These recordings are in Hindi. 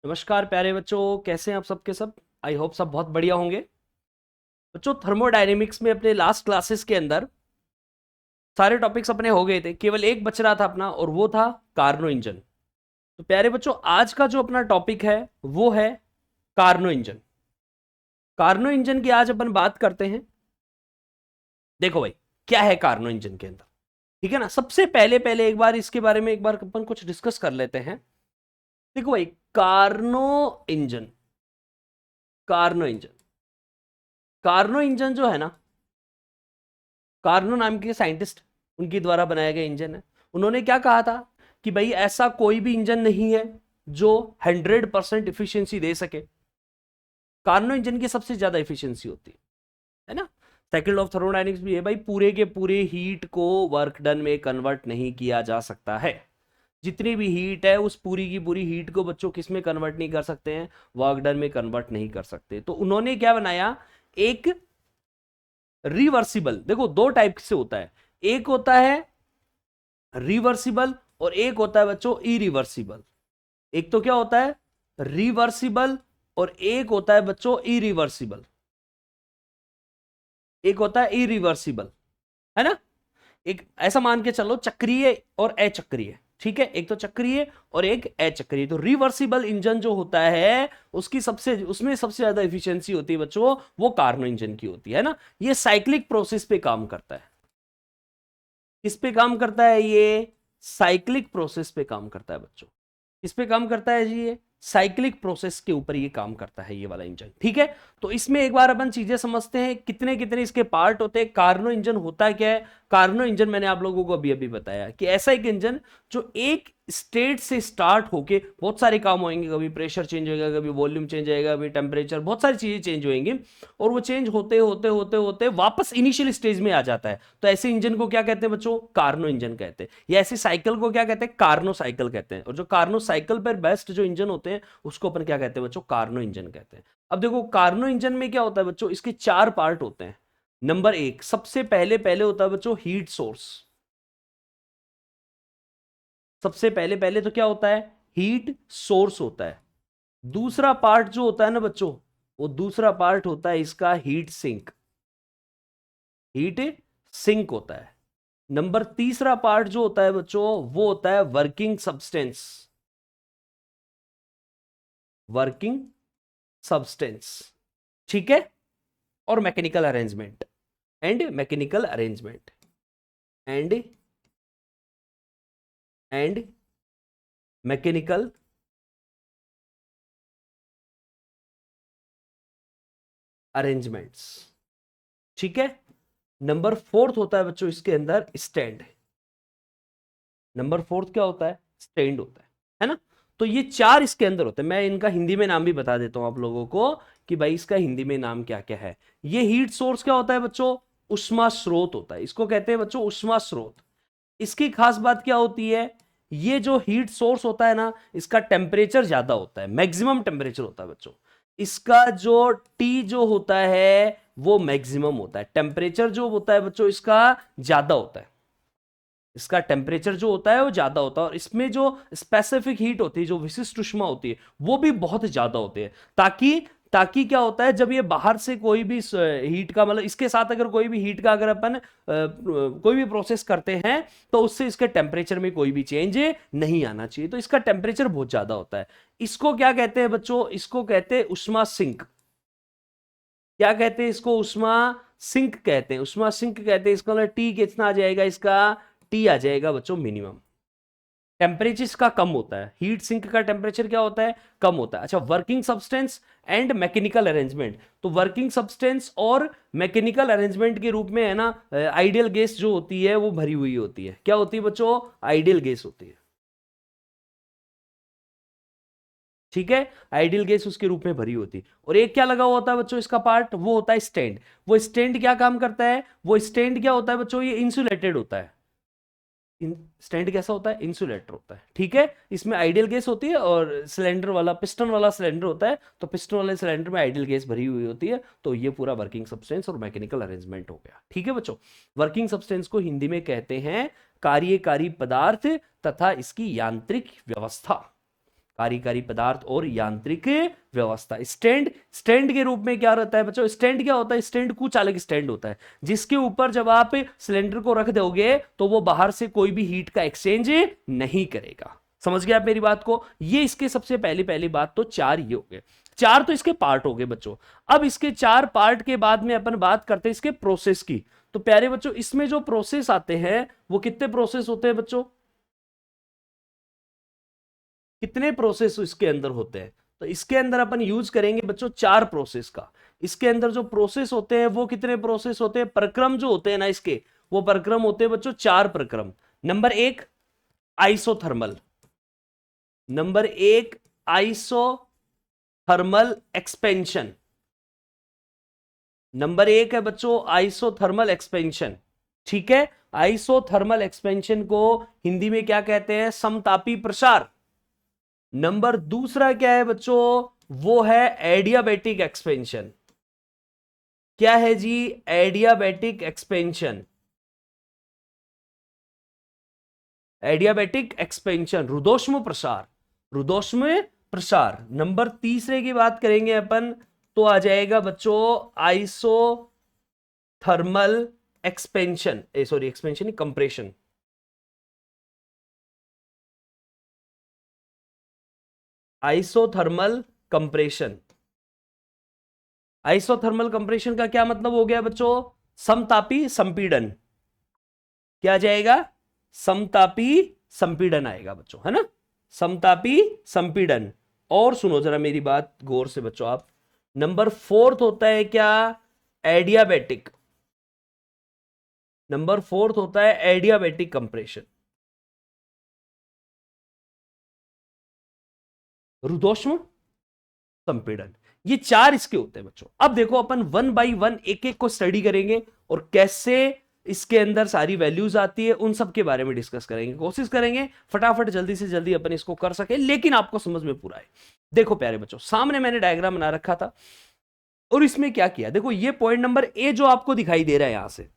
नमस्कार प्यारे बच्चों, कैसे हैं आप सबके सब। आई होप सब बहुत बढ़िया होंगे। बच्चों, थर्मोडायनेमिक्स में अपने लास्ट क्लासेस के अंदर सारे टॉपिक्स अपने हो गए थे, केवल एक बच रहा था अपना, और वो था कार्नो इंजन। तो प्यारे बच्चों, आज का जो अपना टॉपिक है वो है कार्नो इंजन। कार्नो इंजन की आज अपन बात करते हैं। देखो भाई, क्या है कार्नो इंजन के अंदर, ठीक है ना। सबसे पहले पहले एक बार इसके बारे में एक बार अपन कुछ डिस्कस कर लेते हैं। देखो भाई, Carnot engine, Carnot engine, Carnot engine जो है ना, कार्नो नाम के साइंटिस्ट, उनके द्वारा बनाया गया इंजन है। उन्होंने क्या कहा था कि भाई ऐसा कोई भी इंजन नहीं है जो 100% इफिशियंसी दे सके। कार्नो इंजन की सबसे ज्यादा इफिशियंसी होती है ना। सेकंड ऑफ थर्मोडायनेमिक्स भी है भाई, पूरे के पूरे हीट को वर्क डन में कन्वर्ट नहीं किया जा सकता है। जितनी भी हीट है उस पूरी की पूरी हीट को बच्चों किस में कन्वर्ट नहीं कर सकते हैं, वर्क डन में कन्वर्ट नहीं कर सकते। तो उन्होंने क्या बनाया, एक रिवर्सिबल। देखो, दो टाइप से होता है, एक होता है रिवर्सिबल और एक होता है बच्चों इरिवर्सिबल। एक तो क्या होता है रिवर्सिबल और एक होता है बच्चों इरिवर्सिबल। एक होता है इरिवर्सिबल, है ना। एक ऐसा मान के चलो, चक्रीय और अचक्रीय, ठीक है। एक तो चक्रीय और एक अचक्रीय। तो रिवर्सिबल इंजन जो होता है उसकी उसमें सबसे ज्यादा एफिशिएंसी होती है बच्चों, वो कार्नो इंजन की होती है ना। ये साइक्लिक प्रोसेस पे काम करता है। किस पे काम करता है ये, साइक्लिक प्रोसेस पे काम करता है बच्चों। किस पे काम करता है जी, ये साइक्लिक प्रोसेस के ऊपर ये काम करता है ये वाला इंजन, ठीक है। तो इसमें एक बार अपन चीजें समझते हैं, कितने कितने इसके पार्ट होते हैं। कार्नो इंजन होता क्या है। कार्नो इंजन मैंने आप लोगों को अभी अभी बताया कि ऐसा एक इंजन जो एक स्टेट से स्टार्ट होके बहुत सारे काम होंगे, कभी प्रेशर चेंज होगा, कभी वॉल्यूम चेंज होगा, कभी टेम्परेचर, बहुत सारी चीजें चेंज होंगी, और वो चेंज होते होते होते होते वापस इनिशियल स्टेज में आ जाता है। तो ऐसे इंजन को क्या कहते हैं बच्चों, कार्नो इंजन कहते हैं। या ऐसी साइकिल को क्या कहते हैं, कार्नो साइकिल कहते हैं। और जो कार्नो साइकिल पर बेस्ट जो इंजन होते हैं उसको अपन क्या कहते हैं बच्चों, कार्नो इंजन कहते हैं। अब देखो, कार्नो इंजन में क्या होता है बच्चों, इसके चार पार्ट होते हैं। नंबर एक, सबसे पहले पहले होता है बच्चों हीट सोर्स। सबसे पहले पहले तो क्या होता है, हीट सोर्स होता है। दूसरा पार्ट जो होता है ना बच्चों, वो दूसरा पार्ट होता है इसका हीट सिंक। हीट सिंक होता है। नंबर तीसरा पार्ट जो होता है बच्चों, वो होता है वर्किंग सब्सटेंस। वर्किंग सब्सटेंस, ठीक है। और mechanical arrangement, and mechanical arrangement, and and mechanical arrangements, ठीक है। नंबर फोर्थ होता है बच्चों इसके अंदर स्टैंड। नंबर फोर्थ क्या होता है, स्टैंड होता है ना। तो ये चार इसके अंदर होते हैं। मैं इनका हिंदी में नाम भी बता देता हूं आप लोगों को कि भाई इसका हिंदी में नाम क्या क्या है। ये हीट सोर्स क्या होता है बच्चों, उष्मा स्रोत होता है। इसको कहते हैं बच्चों उष्मा स्रोत। इसकी खास बात क्या होती है, ये जो हीट सोर्स होता है ना, इसका टेम्परेचर ज्यादा होता है, मैक्सिमम टेम्परेचर होता है बच्चों। इसका जो टी जो होता है वो मैक्सिमम होता है, टेम्परेचर जो होता है बच्चों इसका ज्यादा होता है। इसका टेम्परेचर जो होता है वो ज्यादा होता है, और इसमें जो स्पेसिफिक हीट होती है, जो विशिष्ट ऊष्मा होती है, वो भी बहुत ज्यादा होती है। ताकि ताकि क्या होता है, जब ये बाहर से कोई भी हीट का, मतलब इसके साथ अगर कोई भी हीट का अगर अपन कोई भी प्रोसेस करते हैं, तो उससे इसके टेम्परेचर में कोई भी चेंज नहीं आना चाहिए। तो इसका टेम्परेचर बहुत ज्यादा होता है। इसको क्या कहते हैं बच्चों, इसको कहते हैं उष्मा सिंक। क्या कहते हैं इसको, उष्मा सिंक कहते हैं। उष्मा सिंक कहते हैं। इसका मतलब टी कितना आ जाएगा, इसका टी आ जाएगा बच्चों मिनिमम। टेम्परेचर इसका कम होता है, हीट सिंक का टेम्परेचर क्या होता है, कम होता है। अच्छा, working substance and mechanical arrangement. तो वर्किंग सब्सटेंस और मैकेनिकल अरेंजमेंट के रूप में है ना, आइडियल गैस जो होती है वो भरी हुई होती है। क्या होती है बच्चों, आइडियल गैस होती है, ठीक है। आइडियल गैस उसके रूप में भरी होती है। और एक क्या लगा हुआ होता है बच्चों इसका पार्ट, वो होता है स्टैंड। वो स्टैंड क्या काम करता है, वो स्टैंड क्या होता है बच्चों, ये इंसुलेटेड होता है। स्टैंड कैसा होता है, इंसुलेटर होता है, ठीक है। इसमें आइडियल गैस होती है और सिलेंडर वाला, पिस्टन वाला सिलेंडर होता है। तो पिस्टन वाले सिलेंडर में आइडियल गैस भरी हुई होती है। तो ये पूरा वर्किंग सब्सटेंस और मैकेनिकल अरेंजमेंट हो गया, ठीक है बच्चों। वर्किंग सब्सटेंस को हिंदी में कहते हैं कार्यकारी पदार्थ तथा इसकी यांत्रिक व्यवस्था। कार्यकारी पदार्थ और यांत्रिक व्यवस्था। स्टैंड के रूप में क्या रहता है बच्चों? स्टैंड क्या होता है? स्टैंड कुचालक स्टैंड होता है, जिसके ऊपर जब आप सिलेंडर को रख दोगे तो वो बाहर से कोई भी हीट का एक्सचेंज नहीं करेगा। समझ गए आप मेरी बात को? ये इसके सबसे पहली बात तो चार ये हो गए। चार तो इसके पार्ट हो गए बच्चों। अब इसके चार पार्ट के बाद में अपन बात करते हैं इसके प्रोसेस की। तो प्यारे बच्चों, इसमें जो प्रोसेस आते हैं वो कितने प्रोसेस होते हैं बच्चों? कितने प्रोसेस इसके अंदर होते हैं? तो इसके अंदर अपन यूज करेंगे बच्चों चार प्रोसेस का। इसके अंदर जो प्रोसेस होते हैं वो कितने प्रोसेस होते हैं? प्रक्रम जो होते हैं ना इसके, वो प्रक्रम होते हैं बच्चों चार प्रक्रम। नंबर एक आइसोथर्मल, नंबर एक आइसोथर्मल एक्सपेंशन, नंबर एक है बच्चों आइसोथर्मल एक्सपेंशन। ठीक है, आइसोथर्मल एक्सपेंशन को हिंदी में क्या कहते हैं? समतापी प्रसार। नंबर दूसरा क्या है बच्चों? वो है एडियाबैटिक एक्सपेंशन। क्या है जी? Adiabatic expansion. एडियाबैटिक एक्सपेंशन, रुद्धोष्म प्रसार, रुद्धोष्म प्रसार। नंबर तीसरे की बात करेंगे अपन तो आ जाएगा बच्चों isothermal expansion, sorry expansion compression. Isothermal compression. Isothermal compression का क्या मतलब हो गया बच्चों? समतापी संपीड़न। क्या जाएगा? समतापी संपीड़न आएगा बच्चों, है ना? समतापी संपीड़न। और सुनो जरा मेरी बात गौर से बच्चों आप, नंबर फोर्थ होता है क्या? एडियाबैटिक। नंबर फोर्थ होता है एडियाबैटिक कंप्रेशन, रुद्धोष्म संपीड़न। ये चार इसके होते हैं बच्चों। अब देखो अपन वन बाय वन एक एक को स्टडी करेंगे और कैसे इसके अंदर सारी वैल्यूज आती है उन सब के बारे में डिस्कस करेंगे। कोशिश करेंगे फटाफट जल्दी से जल्दी अपन इसको कर सके, लेकिन आपको समझ में पूरा है। देखो प्यारे बच्चों, सामने मैंने डायग्राम बना रखा था और इसमें क्या किया, देखो ये पॉइंट नंबर ए जो आपको दिखाई दे रहा है यहां से,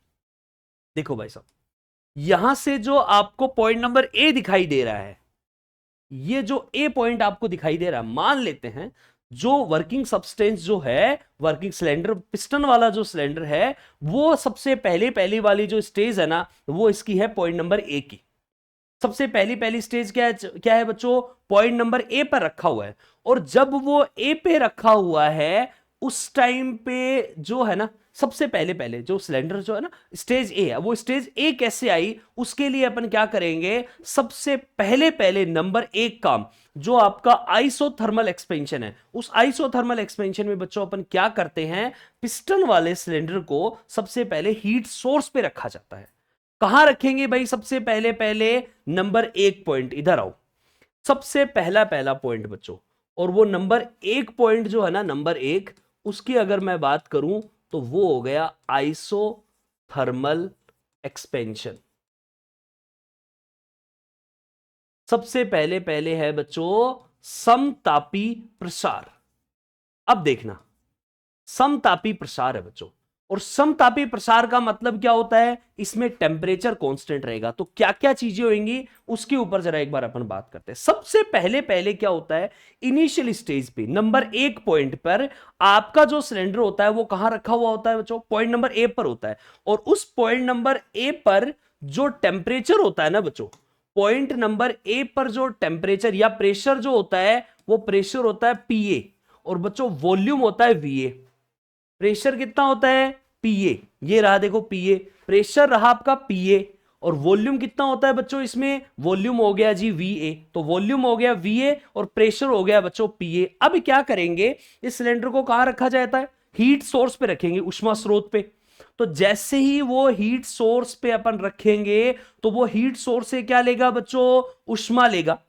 देखो भाई साहब यहां से जो आपको पॉइंट नंबर ए दिखाई दे रहा है, ये जो ए पॉइंट आपको दिखाई दे रहा है, मान लेते हैं जो वर्किंग सब्सटेंस जो है, वर्किंग सिलेंडर पिस्टन वाला जो सिलेंडर है, वो सबसे पहली वाली जो स्टेज है ना, वो इसकी है पॉइंट नंबर ए की। सबसे पहली स्टेज क्या है बच्चों? पॉइंट नंबर ए पर रखा हुआ है। और जब वो ए पे रखा हुआ है उस टाइम पे जो है ना, सबसे पहले जो सिलेंडर जो है ना स्टेज ए है, वो स्टेज ए कैसे आई उसके लिए अपन क्या करेंगे? सबसे पहले नंबर एक काम जो आपका आइसोथर्मल एक्सपेंशन है, उस आइसोथर्मल एक्सपेंशन में बच्चों अपन क्या करते हैं? पिस्टन वाले सिलेंडर को सबसे पहले हीट सोर्स पे रखा जाता है। कहां रखेंगे भाई? सबसे पहले नंबर एक पॉइंट, इधर आओ, सबसे पहला पॉइंट बच्चों। और वो नंबर एक पॉइंट जो है ना, नंबर एक, उसकी अगर मैं बात करूं तो वो हो गया आइसोथर्मल एक्सपेंशन। सबसे पहले है बच्चों समतापी प्रसार। अब देखना, समतापी प्रसार है बच्चों, और समतापी प्रसार का मतलब क्या होता है? इसमें टेम्परेचर कांस्टेंट रहेगा। तो क्या क्या चीजें होंगी उसके ऊपर जरा एक बार अपन बात करते हैं। सबसे पहले क्या होता है? इनिशियल स्टेज पे नंबर एक पॉइंट पर आपका जो सिलेंडर होता है वो कहां रखा हुआ होता है बच्चों? पॉइंट नंबर ए पर होता है। और उस पॉइंट नंबर ए पर जो टेम्परेचर होता है ना बच्चों, पॉइंट नंबर ए पर जो टेम्परेचर या प्रेशर जो होता है, वो प्रेशर होता है पीए, और बच्चों वॉल्यूम होता है वीए। प्रेशर कितना होता है? पीए। ये रहा देखो पीए, प्रेशर रहा आपका पीए, और वॉल्यूम कितना होता है बच्चों? इसमें वॉल्यूम हो गया जी वीए। तो वॉल्यूम हो गया वीए और प्रेशर हो गया बच्चों पीए। अब क्या करेंगे? इस सिलेंडर को कहां रखा जाता है? हीट सोर्स पे रखेंगे, उष्मा स्रोत पे। तो जैसे ही वो हीट सोर्स पे अपन रखेंगे तो वो हीट सोर्स से क्या लेगा बच्चों? उष्मा लेगा।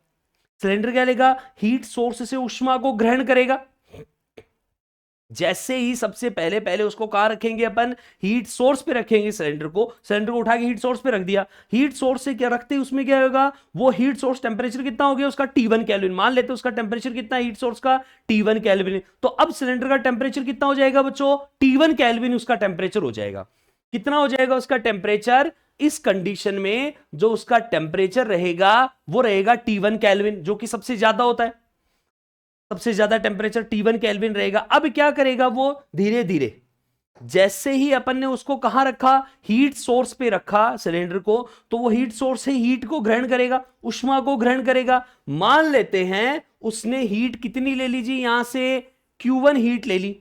सिलेंडर क्या लेगा? हीट सोर्स से उष्मा को ग्रहण करेगा। जैसे ही सबसे पहले उसको कहां रखेंगे अपन? हीट सोर्स पे रखेंगे सिलेंडर को उठा के हीट सोर्स पे रख दिया। हीट सोर्स से क्या रखते हैं, उसमें क्या होगा? वो हीट सोर्स टेंपरेचर कितना हो गया उसका? T1 kelvin. मान लेते हैं उसका टेंपरेचर कितना है हीट सोर्स का? T1 kelvin. तो अब सिलेंडर का टेंपरेचर कितना हो जाएगा बच्चों? T1 केल्विन उसका टेंपरेचर हो जाएगा। कितना हो जाएगा उसका टेंपरेचर? इस कंडीशन में जो उसका टेंपरेचर रहेगा वो रहेगा T1 केल्विन, जो कि सबसे ज्यादा होता है। सबसे ज्यादा टेम्परेचर T1 केल्विन रहेगा। अब क्या करेगा वो, धीरे धीरे जैसे ही अपन ने उसको कहां रखा, हीट सोर्स पे रखा सिलेंडर को, तो वो हीट सोर्स से हीट को ग्रहण करेगा, उष्मा को ग्रहण करेगा। मान लेते हैं उसने हीट कितनी ले लीजिए, यहां से Q1 हीट ले ली।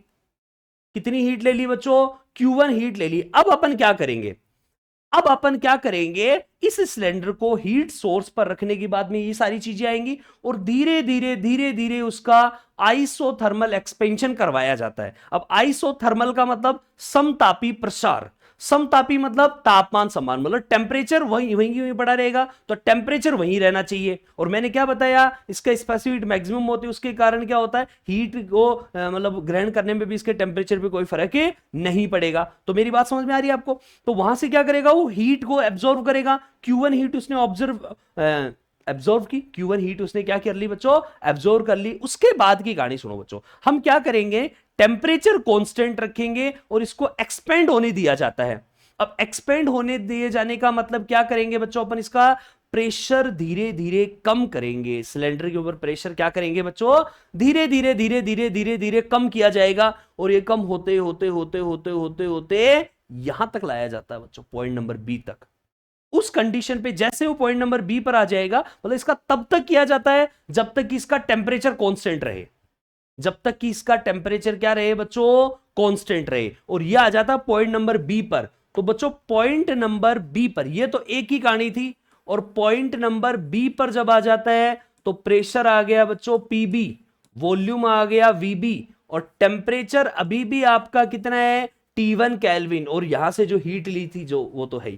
कितनी हीट ले ली बच्चों, Q1 हीट ले ली। अब अपन क्या करेंगे, अब अपन क्या करेंगे, इस सिलेंडर को हीट सोर्स पर रखने के बाद में ये सारी चीजें आएंगी और धीरे धीरे उसका आइसोथर्मल एक्सपेंशन करवाया जाता है। अब आइसोथर्मल का मतलब समतापी प्रसार। समतापी मतलब तापमान समान, मतलब टेम्परेचर वहीं पड़ा रहेगा, तो टेम्परेचर वहीं रहना चाहिए। और मैंने क्या बताया, इसका स्पेसिफिक हीट मैक्सिमम होती है, उसके कारण क्या होता है, हीट को मतलब ग्रहण करने में भी इसके टेम्परेचर पे कोई फर्क नहीं पड़ेगा। तो मेरी बात समझ में आ रही है आपको। तो वहां से क्या करेगा, वो हीट को एब्जॉर्व करेगा। Q1 हीट उसने एब्जॉर्व की, Q1 हीट उसने क्या कर ली बच्चों, एब्जॉर्व कर ली। उसके बाद की कहानी सुनो बच्चों, हम क्या करेंगे, टेम्परेचर कांस्टेंट रखेंगे और इसको एक्सपेंड होने दिया जाता है। अब एक्सपेंड होने दिए जाने का मतलब क्या करेंगे बच्चों, अपन इसका प्रेशर धीरे धीरे कम करेंगे। सिलेंडर के ऊपर प्रेशर क्या करेंगे बच्चों, धीरे धीरे कम किया जाएगा। और ये कम होते होते होते होते होते होते यहां तक लाया जाता है बच्चों, पॉइंट नंबर बी तक। उस कंडीशन पे जैसे वो पॉइंट नंबर बी पर आ जाएगा, मतलब इसका तब तक किया जाता है जब तक कि इसका टेम्परेचर कांस्टेंट रहे। जब तक कि इसका टेम्परेचर क्या रहे बच्चों, कांस्टेंट रहे। और ये आ जाता पॉइंट नंबर बी पर। तो बच्चों पॉइंट नंबर बी पर, ये तो एक ही कहानी थी, और पॉइंट नंबर बी पर जब आ जाता है तो प्रेशर आ गया बच्चों पीबी, वॉल्यूम आ गया वीबी, और टेम्परेचर अभी भी आपका कितना है, T1 केल्विन। और यहां से जो हीट ली थी जो, वो तो है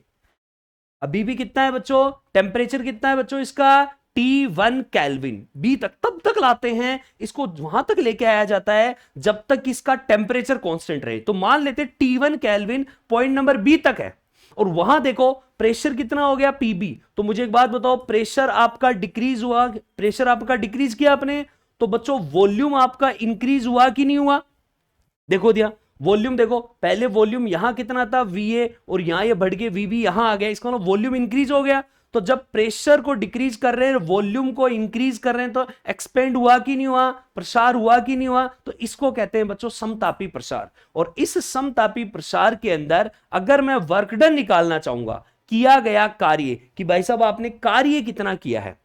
अभी भी कितना है बच्चों, टेम्परेचर कितना है बच्चों इसका, T1 केल्विन। बी तक तब तक लाते हैं, इसको वहां तक लेके आया जाता है जब तक इसका टेम्परेचर कांस्टेंट रहे। तो मान लेते T1 kelvin point number B तक है, और वहां देखो प्रेशर कितना हो गया पीबी। तो मुझे एक बात बताओ, प्रेशर आपका डिक्रीज हुआ, प्रेशर आपका डिक्रीज किया आपने, तो बच्चों वॉल्यूम आपका इंक्रीज हुआ कि नहीं हुआ, देखो दिया वॉल्यूम। देखो पहले वॉल्यूम यहां कितना था VA, और यहां ये बढ़ के VB यहां आ गया, इसका मतलब वॉल्यूम इंक्रीज हो गया। तो जब प्रेशर को डिक्रीज कर रहे हैं, वॉल्यूम को इंक्रीज कर रहे हैं, तो एक्सपेंड हुआ कि नहीं हुआ, प्रसार हुआ कि नहीं हुआ। तो इसको कहते हैं बच्चों समतापी प्रसार। और इस समतापी प्रसार के अंदर अगर मैं वर्क डन निकालना चाहूंगा, किया गया कार्य, कि भाई साहब आपने कार्य कितना किया है,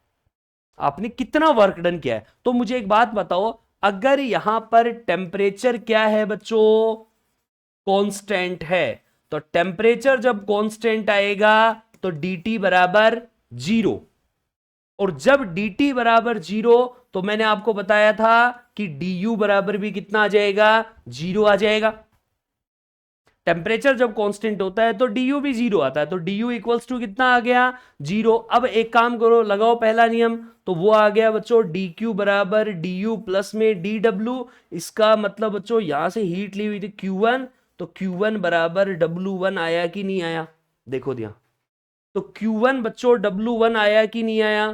आपने कितना वर्क डन किया है, तो मुझे एक बात बताओ, अगर यहां पर टेम्परेचर क्या है बच्चों, कांस्टेंट है, तो टेम्परेचर जब कांस्टेंट आएगा तो dt बराबर 0। और जब dt बराबर 0, तो मैंने आपको बताया था कि du बराबर भी कितना आ जाएगा, 0 आ जाएगा। टेम्परेचर जब कांस्टेंट होता है तो du भी 0 आता है, तो du इक्वल्स टू कितना आ गया, 0। अब एक काम करो, लगाओ पहला नियम, तो वो आ गया बच्चों dq बराबर du प्लस में dw। इसका मतलब बच्चों यहां से हीट ली हुई थी Q1, तो Q1 बराबर W1 आया कि नहीं आया, देखो दिया। तो Q1 बच्चों W1 आया कि नहीं आया,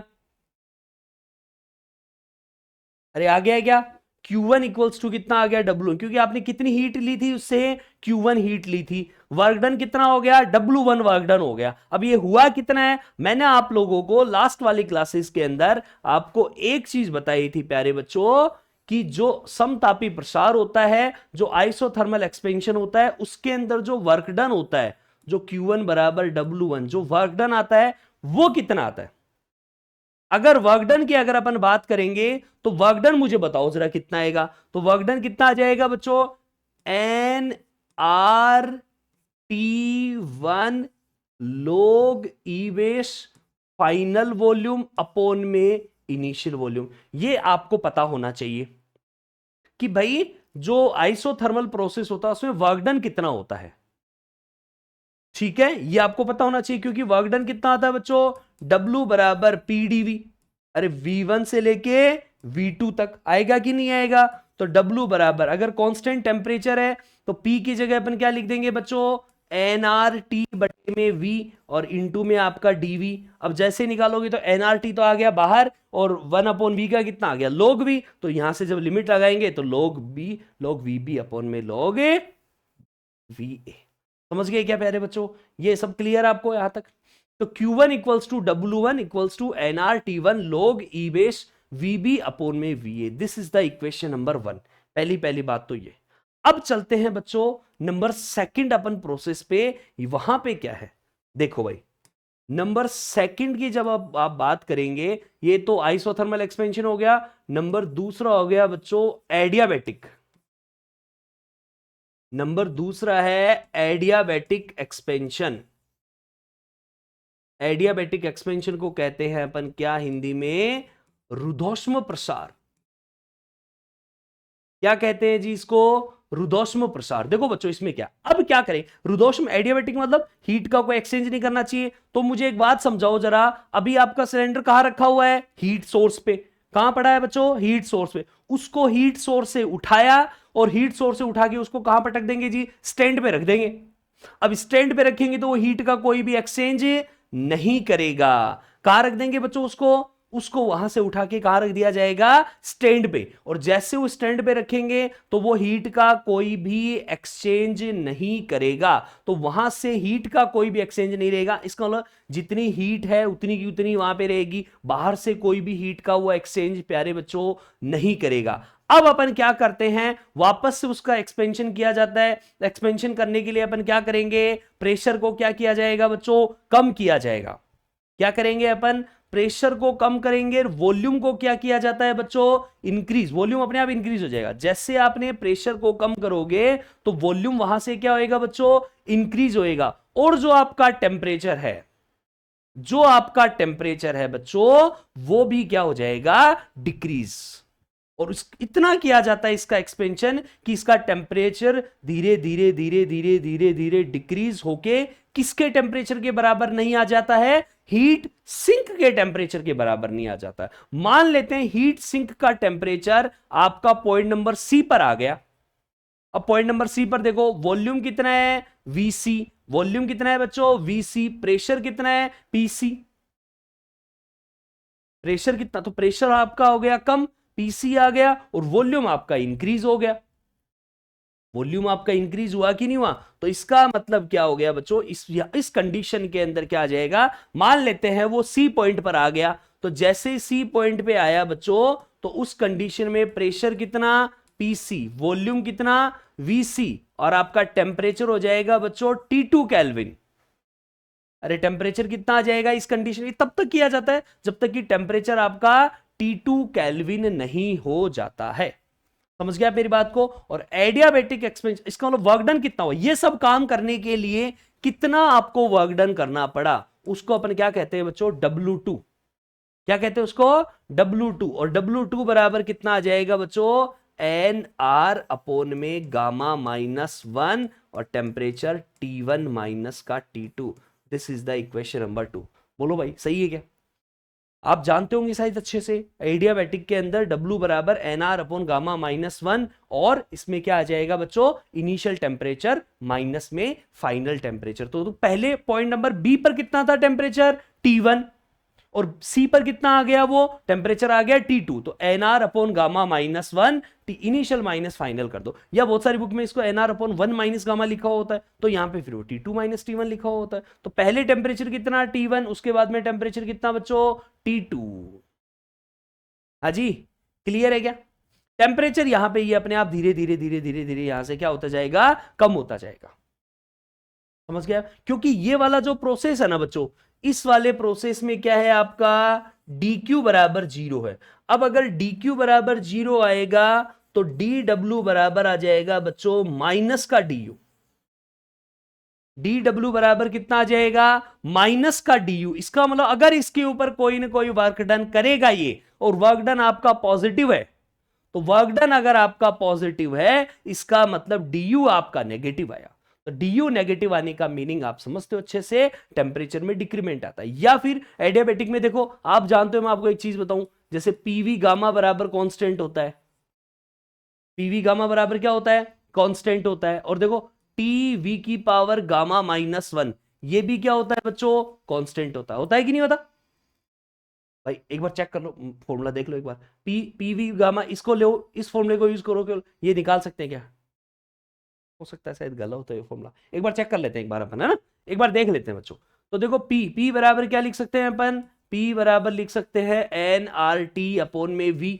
अरे आ गया क्या, Q1 इक्वल्स टू कितना आ गया, W1, क्योंकि आपने कितनी हीट ली थी उससे, Q1 हीट ली थी। वर्क डन कितना हो गया, W1 वर्क डन हो गया। अब ये हुआ कितना है, मैंने आप लोगों को लास्ट वाली क्लासेस के अंदर आपको एक चीज बताई थी प्यारे बच्चों, कि जो समतापी प्रसार होता है, जो आइसोथर्मल एक्सपेंशन होता है, उसके अंदर जो वर्क डन होता है, जो Q1 बराबर W1, जो वर्क डन आता है वो कितना आता है। अगर वर्कडन की अगर अपन बात करेंगे, तो वर्कडन मुझे बताओ जरा कितना आएगा, तो वर्कडन कितना आ जाएगा बच्चों, nRT1 log E base final volume upon में इनिशियल वॉल्यूम। ये आपको पता होना चाहिए कि भाई जो आइसोथर्मल प्रोसेस होता है उसमें वर्कडन कितना होता है, ठीक है, ये आपको पता होना चाहिए। क्योंकि वर्क डन कितना आता है बच्चों, W बराबर PdV। अरे V1 से लेके V2 तक आएगा कि नहीं आएगा, तो W बराबर, अगर कांस्टेंट टेम्परेचर है तो P की जगह अपन क्या लिख देंगे बच्चों, nRT बटे में V, और इनटू में आपका dV। अब जैसे निकालोगे तो nRT तो आ गया बाहर, और 1/V का कितना आ गया, log V। तो यहां से जब लिमिट लगाएंगे तो log VB अपॉन में log VA। समझ गए क्या प्यारे बच्चों, ये सब क्लियर आपको यहां तक। तो Q1 equals to W1 equals to nRT1 log E base VB upon में VA। This is the equation number 1। पहली बात तो ये। अब चलते हैं बच्चों नंबर सेकंड अपन प्रोसेस पे। वहां पे क्या है देखो भाई, नंबर सेकंड की जब आप बात करेंगे, ये तो आइसोथर्मल एक्सपेंशन हो गया। नंबर दूसरा हो गया बच्चों एडियाबैटिक। नंबर दूसरा है एडियाबैटिक एक्सपेंशन। एडियाबैटिक एक्सपेंशन को कहते हैं अपन क्या हिंदी में, रुद्धोष्म प्रसार। क्या कहते हैं जी इसको, रुद्धोष्म प्रसार। देखो बच्चों इसमें क्या, अब क्या करें, रुद्धोष्म एडियाबैटिक मतलब हीट का कोई एक्सचेंज नहीं करना चाहिए। तो मुझे एक बात समझाओ जरा, अभी आपका सिलेंडर कहां रखा हुआ है, हीट सोर्स पे। कहां पड़ा है बच्चों, हीट सोर्स पे। उसको हीट सोर्स से उठाया और हीट सोर्स से उठा के उसको कहां पटक देंगे जी, स्टैंड पे रख देंगे। अब स्टैंड पे रखेंगे तो वो हीट का कोई भी एक्सचेंज नहीं करेगा। कहां रख देंगे बच्चों उसको, उसको वहां से उठा के कहां रख दिया जाएगा, स्टैंड पे। और जैसे वो स्टैंड पे रखेंगे तो वो हीट का कोई भी एक्सचेंज नहीं करेगा। तो वहां से हीट का कोई भी एक्सचेंज नहीं रहेगा। इसका मतलब जितनी हीट है उतनी की उतनी वहां पे रहेगी, बाहर से कोई भी हीट का वो एक्सचेंज प्यारे बच्चों नहीं करेगा। अब अपन क्या करते हैं, वापस से उसका एक्सपेंशन किया जाता है। एक्सपेंशन करने के लिए अपन क्या करेंगे, प्रेशर को क्या किया जाएगा बच्चों, कम किया जाएगा। क्या करेंगे अपन, प्रेशर को कम करेंगे। वॉल्यूम को क्या किया जाता है बच्चों, इंक्रीज। वॉल्यूम अपने आप इंक्रीज हो जाएगा। जैसे आपने प्रेशर को कम करोगे तो वॉल्यूम वहां से क्या होएगा बच्चों, इंक्रीज होएगा। और जो आपका टेम्परेचर है, जो आपका टेम्परेचर है बच्चों, वो भी क्या हो जाएगा, डिक्रीज। और इतना किया जाता है इसका एक्सपेंशन कि इसका टेम्परेचर धीरे धीरे धीरे धीरे धीरे धीरे डिक्रीज होके किसके टेम्परेचर के बराबर नहीं आ जाता है, हीट सिंक के टेम्परेचर के बराबर नहीं आ जाता है। मान लेते हैं हीट सिंक का टेम्परेचर आपका पॉइंट नंबर सी पर आ गया। अब पॉइंट नंबर सी पर देखो, वॉल्यूम कितना है, वीसी। वॉल्यूम कितना है बच्चों, वीसी। प्रेशर कितना है, पीसी। प्रेशर कितना, तो प्रेशर आपका हो गया कम, पीसी आ गया, और वॉल्यूम आपका इंक्रीज हो गया। वॉल्यूम आपका इंक्रीज हुआ कि नहीं हुआ। तो इसका मतलब क्या हो गया बच्चों, इस कंडीशन के अंदर क्या आ जाएगा, मान लेते हैं वो सी पॉइंट पर आ गया। तो जैसे सी पॉइंट पे आया बच्चों, तो उस कंडीशन में प्रेशर कितना, पीसी, वॉल्यूम कितना, वीसी, और आपका टेम्परेचर हो जाएगा बच्चों T2 केल्विन। अरे टेम्परेचर कितना आ जाएगा इस कंडीशन, तब तक किया जाता है जब तक कि टेम्परेचर आपका T2 केल्विन नहीं हो जाता है। समझ गया मेरी बात को। और एडियाबैटिक एक्सपेंशन, इसका मतलब वर्क डन कितना हुआ, ये सब काम करने के लिए कितना आपको वर्क डन करना पड़ा, उसको अपन क्या कहते हैं बच्चों, W2। क्या कहते हैं उसको, W2। और W2 बराबर कितना आ जाएगा बच्चों, NR अपॉन में गामा -1 और टेम्परेचर T1 माइनस का T2। This is the equation number 2। बोलो भाई सही है क्या, आप जानते होंगे शायद अच्छे से। एडियाबैटिक के अंदर W बराबर NR अपॉन गामा -1, और इसमें क्या आ जाएगा बच्चों, इनिशियल टेम्परेचर माइनस में फाइनल टेम्परेचर। तो पहले पॉइंट नंबर बी पर कितना था टेम्परेचर, T1, और सी पर कितना आ गया, वो टेम्परेचर आ गया T2। तो NR upon gamma -1, initial minus final कर दो। या बहुत सारी बुक में इसको NR अपॉन 1 माइनस गामा लिखा होता है, तो यहां पे फिर वो T2 माइनस T1 लिखा होता है। तो पहले टेम्परेचर कितना, T1, उसके बाद में टेम्परेचर कितना बच्चों, T2। हाँ जी, क्लियर है क्या। टेम्परेचर यहां पे ये अपने आप धीरे धीरे धीरे धीरे धीरे यहां से क्या होता जाएगा, कम होता जाएगा। समझ गया, क्योंकि ये वाला जो प्रोसेस है ना बच्चों, इस वाले प्रोसेस में क्या है आपका, dq बराबर 0 है। अब अगर dq बराबर 0 आएगा तो dw बराबर आ जाएगा बच्चों माइनस का du। dw बराबर कितना आ जाएगा, माइनस का du। इसका मतलब अगर इसके ऊपर कोई ना कोई वर्क डन करेगा ये, और वर्क डन आपका पॉजिटिव है, तो वर्क डन अगर आपका पॉजिटिव है, इसका मतलब du आपका नेगेटिव आया। तो du नेगेटिव आने का मीनिंग आप समझते हो अच्छे से, टेम्परेचर में डिक्रीमेंट आता है। या फिर एडियाबैटिक में देखो, आप जानते हो, मैं आपको एक चीज बताऊं, जैसे पीवी गामा बराबर कांस्टेंट होता है। पीवी गामा बराबर क्या होता है, कांस्टेंट होता है। और देखो टीवी की पावर गामा -1, ये भी क्या होता है बच्चों, कांस्टेंट होता है कि नहीं होता भाई, एक बार चेक कर लो, फॉर्मूला देख लो एक बार। पीवी गामा, इसको लो, इस फॉर्मूले को यूज करो, ये निकाल सकते हैं क्या, हो सकता है शायद गलत होता है ये फॉर्मूला। एक बार चेक कर लेते हैं, एक बार अपन, है ना, एक बार देख लेते हैं बच्चों। तो देखो पी बराबर क्या लिख सकते हैं अपन, P बराबर लिख सकते हैं nRT अपॉन में V।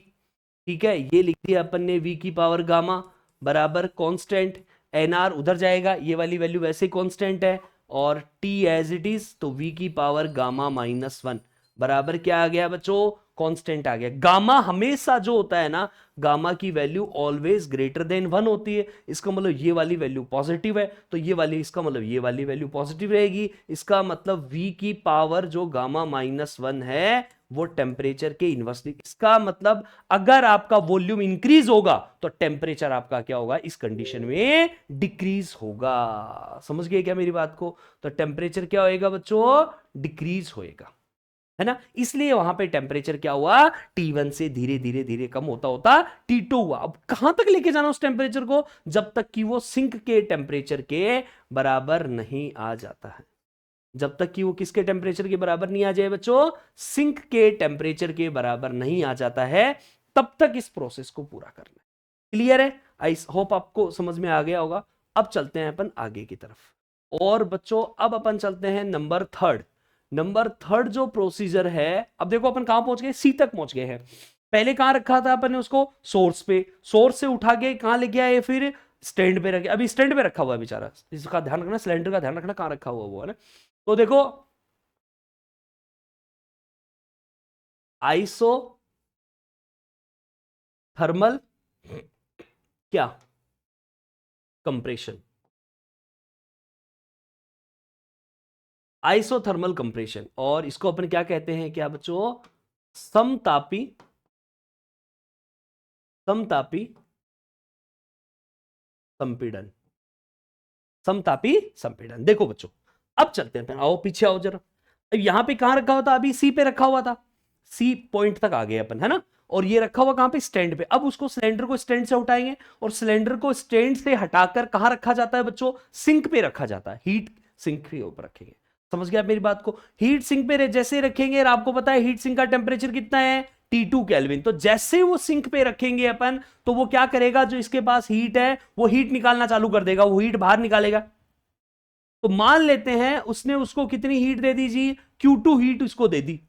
ठीक है, ये लिख दिया अपन ने, V की पावर गामा बराबर कांस्टेंट, nr उधर जाएगा, ये वाली वैल्यू वैसे कांस्टेंट है, और t एज इट इज, तो v की पावर गामा -1 बराबर क्या आ गया बच्चों, कांस्टेंट आ गया। गामा हमेशा जो होता है ना, गामा की वैल्यू ऑलवेज ग्रेटर देन 1 होती है। इसका मतलब ये वाली वैल्यू पॉजिटिव है, तो ये वाली, इसका मतलब ये वाली वैल्यू पॉजिटिव रहेगी। इसका मतलब v की पावर जो गामा -1 है वो टेम्परेचर के इनवर्सली। इसका मतलब अगर आपका वॉल्यूम इंक्रीज होगा तो टेम्परेचर आपका क्या होगा, इस कंडीशन में डिक्रीज होगा। समझ गए क्या मेरी बात को? तो टेम्परेचर क्या होएगा बच्चों, डिक्रीज होएगा, है ना। इसलिए वहां पे टेम्परेचर क्या हुआ, T1 से धीरे धीरे धीरे कम होता होता T2 हुआ। अब कहां तक लेके जाना उस टेम्परेचर को, जब तक कि वो सिंक के टेम्परेचर के बराबर नहीं आ जाता है। जब तक कि वो किसके टेम्परेचर के बराबर नहीं आ जाए बच्चों, सिंक के टेम्परेचर के बराबर नहीं आ जाता है, तब तक इस प्रोसेस को पूरा करना है। क्लियर है? आई होप आपको समझ में आ गया होगा। अब चलते हैं अपन आगे की तरफ। और बच्चों अब अपन चलते हैं नंबर थर्ड जो प्रोसीजर है। अब देखो अपन कहां पहुंच गए, सी तक पहुंच गए हैं। पहले कहां रखा था अपन ने उसको, सोर्स पे। सोर्स से उठा के कहां ले गया है, फिर स्टैंड पे रखे। अभी स्टैंड पे रखा हुआ है बेचारा, इसका ध्यान रखना, सिलेंडर का ध्यान रखना कहां रखा हुआ वो है ना। तो देखो आइसो थर्मल क्या कंप्रेशन, आइसोथर्मल कंप्रेशन, और इसको अपन क्या कहते हैं क्या बच्चों, समतापी समतापी संपीड़न। समतापी संपीड़न। देखो बच्चों अब चलते हैं, आओ पीछे आओ जरा। अब यहां पे कहां रखा हुआ था, अभी सी पे रखा हुआ था, सी पॉइंट तक आ गए अपन, है ना। और ये रखा हुआ कहां पे, स्टैंड पे। अब उसको सिलेंडर को स्टैंड से उठाएंगे, और सिलेंडर को स्टैंड से हटाकर कहां रखा जाता है बच्चों, सिंक पे रखा जाता है, हीट सिंक के ऊपर रखेंगे। समझ गया आप मेरी बात को? हीट सिंक पे जैसे रखेंगे, और आपको पता है हीट सिंक का टेम्परेचर कितना है, T2 केल्विन। तो जैसे वो सिंक पे रखेंगे अपन, तो वो क्या करेगा, जो इसके पास हीट है वो हीट निकालना चालू कर देगा, वो हीट बाहर निकालेगा। तो मान लेते हैं उसने उसको कितनी हीट दे दी जी, Q2 हीट उसको दे दी।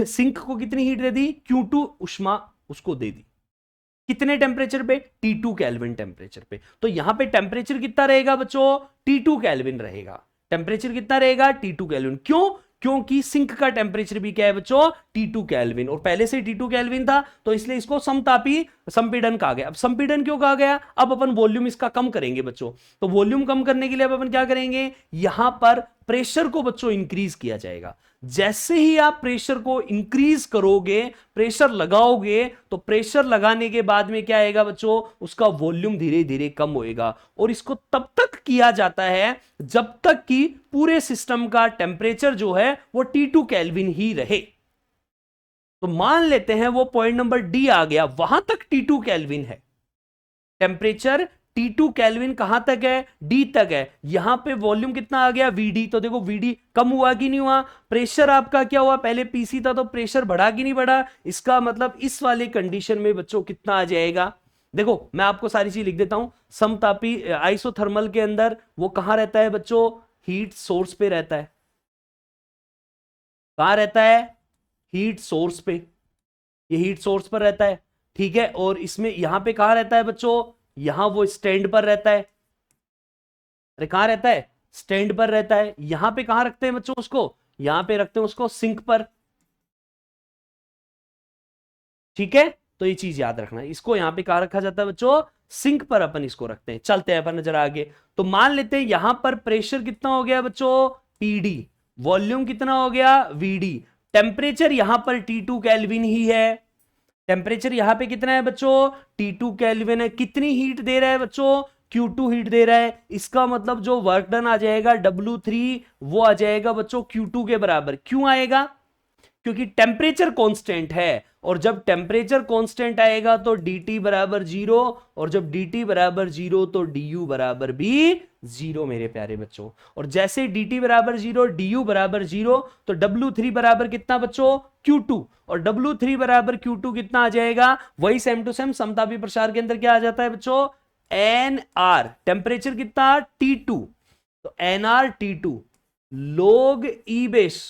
सिंक को कितनी हीट दे दी, Q2 उष्मा उसको दे दी। कितने टेम्परेचर पे, T2 केल्विन टेम्परेचर पे। तो यहां पे टेम्परेचर कितना रहेगा बच्चों, T2 केल्विन रहेगा। टेम्परेचर कितना रहेगा, T2 केल्विन। क्यों? क्योंकि सिंक का टेम्परेचर भी क्या है बच्चों, T2 केल्विन, और पहले से T2 केल्विन था, तो इसलिए इसको समतापी संपीड़न कहा गया। अब संपीड़न क्यों कहा गया, अब अपन वॉल्यूम इसका कम करेंगे बच्चों। तो वॉल्यूम कम करने के लिए अब अपन क्या करेंगे, यहां पर प्रेशर को बच्चों इंक्रीज किया जाएगा। जैसे ही आप प्रेशर को इंक्रीज करोगे, प्रेशर लगाओगे, तो प्रेशर लगाने के बाद में क्या आएगा बच्चों, उसका वॉल्यूम धीरे धीरे कम होएगा। और इसको तब तक किया जाता है जब तक कि पूरे सिस्टम का टेम्परेचर जो है वो T2 केल्विन ही रहे। तो मान लेते हैं वो पॉइंट नंबर डी आ गया, वहां तक T2 केल्विन है, टेम्परेचर T2 केल्विन कहां तक है, डी तक है। यहां पे वॉल्यूम कितना आ गया, VD। तो देखो VD कम हुआ कि नहीं हुआ, प्रेशर आपका क्या हुआ, पहले PC था तो प्रेशर बढ़ा कि नहीं बढ़ा। इसका मतलब इस वाले कंडीशन में बच्चों कितना आ जाएगा, देखो मैं आपको सारी चीज लिख देता हूं। समतापी आइसोथर्मल के अंदर वो कहां रहता है बच्चों, हीट सोर्स पे रहता है। कहां रहता है, हीट सोर्स पे, ये हीट सोर्स पर रहता है। ठीक है, और इसमें यहां पे कहां रहता है बच्चों, यहां वो स्टैंड पर रहता है। अरे कहां रहता है, स्टैंड पर रहता है। यहां पे कहां रखते हैं बच्चों उसको, यहां पे रखते हैं उसको सिंक पर। ठीक है, तो ये चीज याद रखना, इसको यहां पे कहां रखा जाता है बच्चों, सिंक पर अपन इसको रखते हैं। चलते हैं अपन जरा आगे। तो मान लेते हैं यहां पर प्रेशर कितना हो गया बच्चों, PD। वॉल्यूम कितना हो गया, VD। टेम्परेचर यहां पर T2 केल्विन ही है। टेम्परेचर यहां पे कितना है बच्चों, T2 केल्विन है। कितनी हीट दे रहा है बच्चों, Q2 हीट दे रहा है। इसका मतलब जो वर्क डन आ जाएगा W3, वो आ जाएगा बच्चों Q2 के बराबर। क्यों आएगा, क्योंकि टेम्परेचर कांस्टेंट है, और जब टेम्परेचर कांस्टेंट आएगा तो dt बराबर 0, और जब dt बराबर 0 तो du बराबर भी 0 मेरे प्यारे बच्चों। और जैसे dt बराबर 0, du बराबर 0, तो W3 बराबर कितना बच्चों, Q2। और W3 बराबर Q2 कितना आ जाएगा, वही सेम टू सेम समतापी प्रसार के अंदर क्या आ जाता है बच्चों, nr। टेम्परेचर कितना, T2, तो nr T2 log E base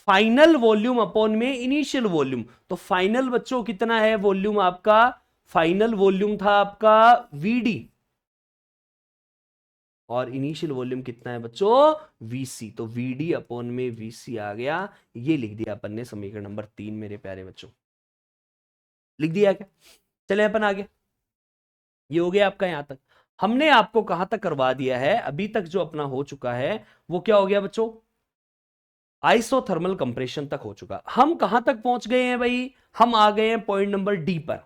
final volume upon में इनिशियल वॉल्यूम। तो फाइनल बच्चों कितना है वॉल्यूम आपका, फाइनल वॉल्यूम था आपका वीडी, और इनिशियल वॉल्यूम कितना है बच्चों वीसी। तो वीडी अपॉन में वीसी आ गया, ये लिख दिया अपन ने समीकरण नंबर 3 मेरे प्यारे बच्चों, लिख दिया क्या। चले अपन आगे, ये हो गया आपका यहां तक। हमने आपको कहां तक करवा दिया है, अभी तक जो अपना हो चुका है वो क्या हो गया बच्चों, आइसोथर्मल कंप्रेशन तक हो चुका। हम कहां तक पहुंच गए हैं भाई, हम आ गए हैं पॉइंट नंबर डी पर।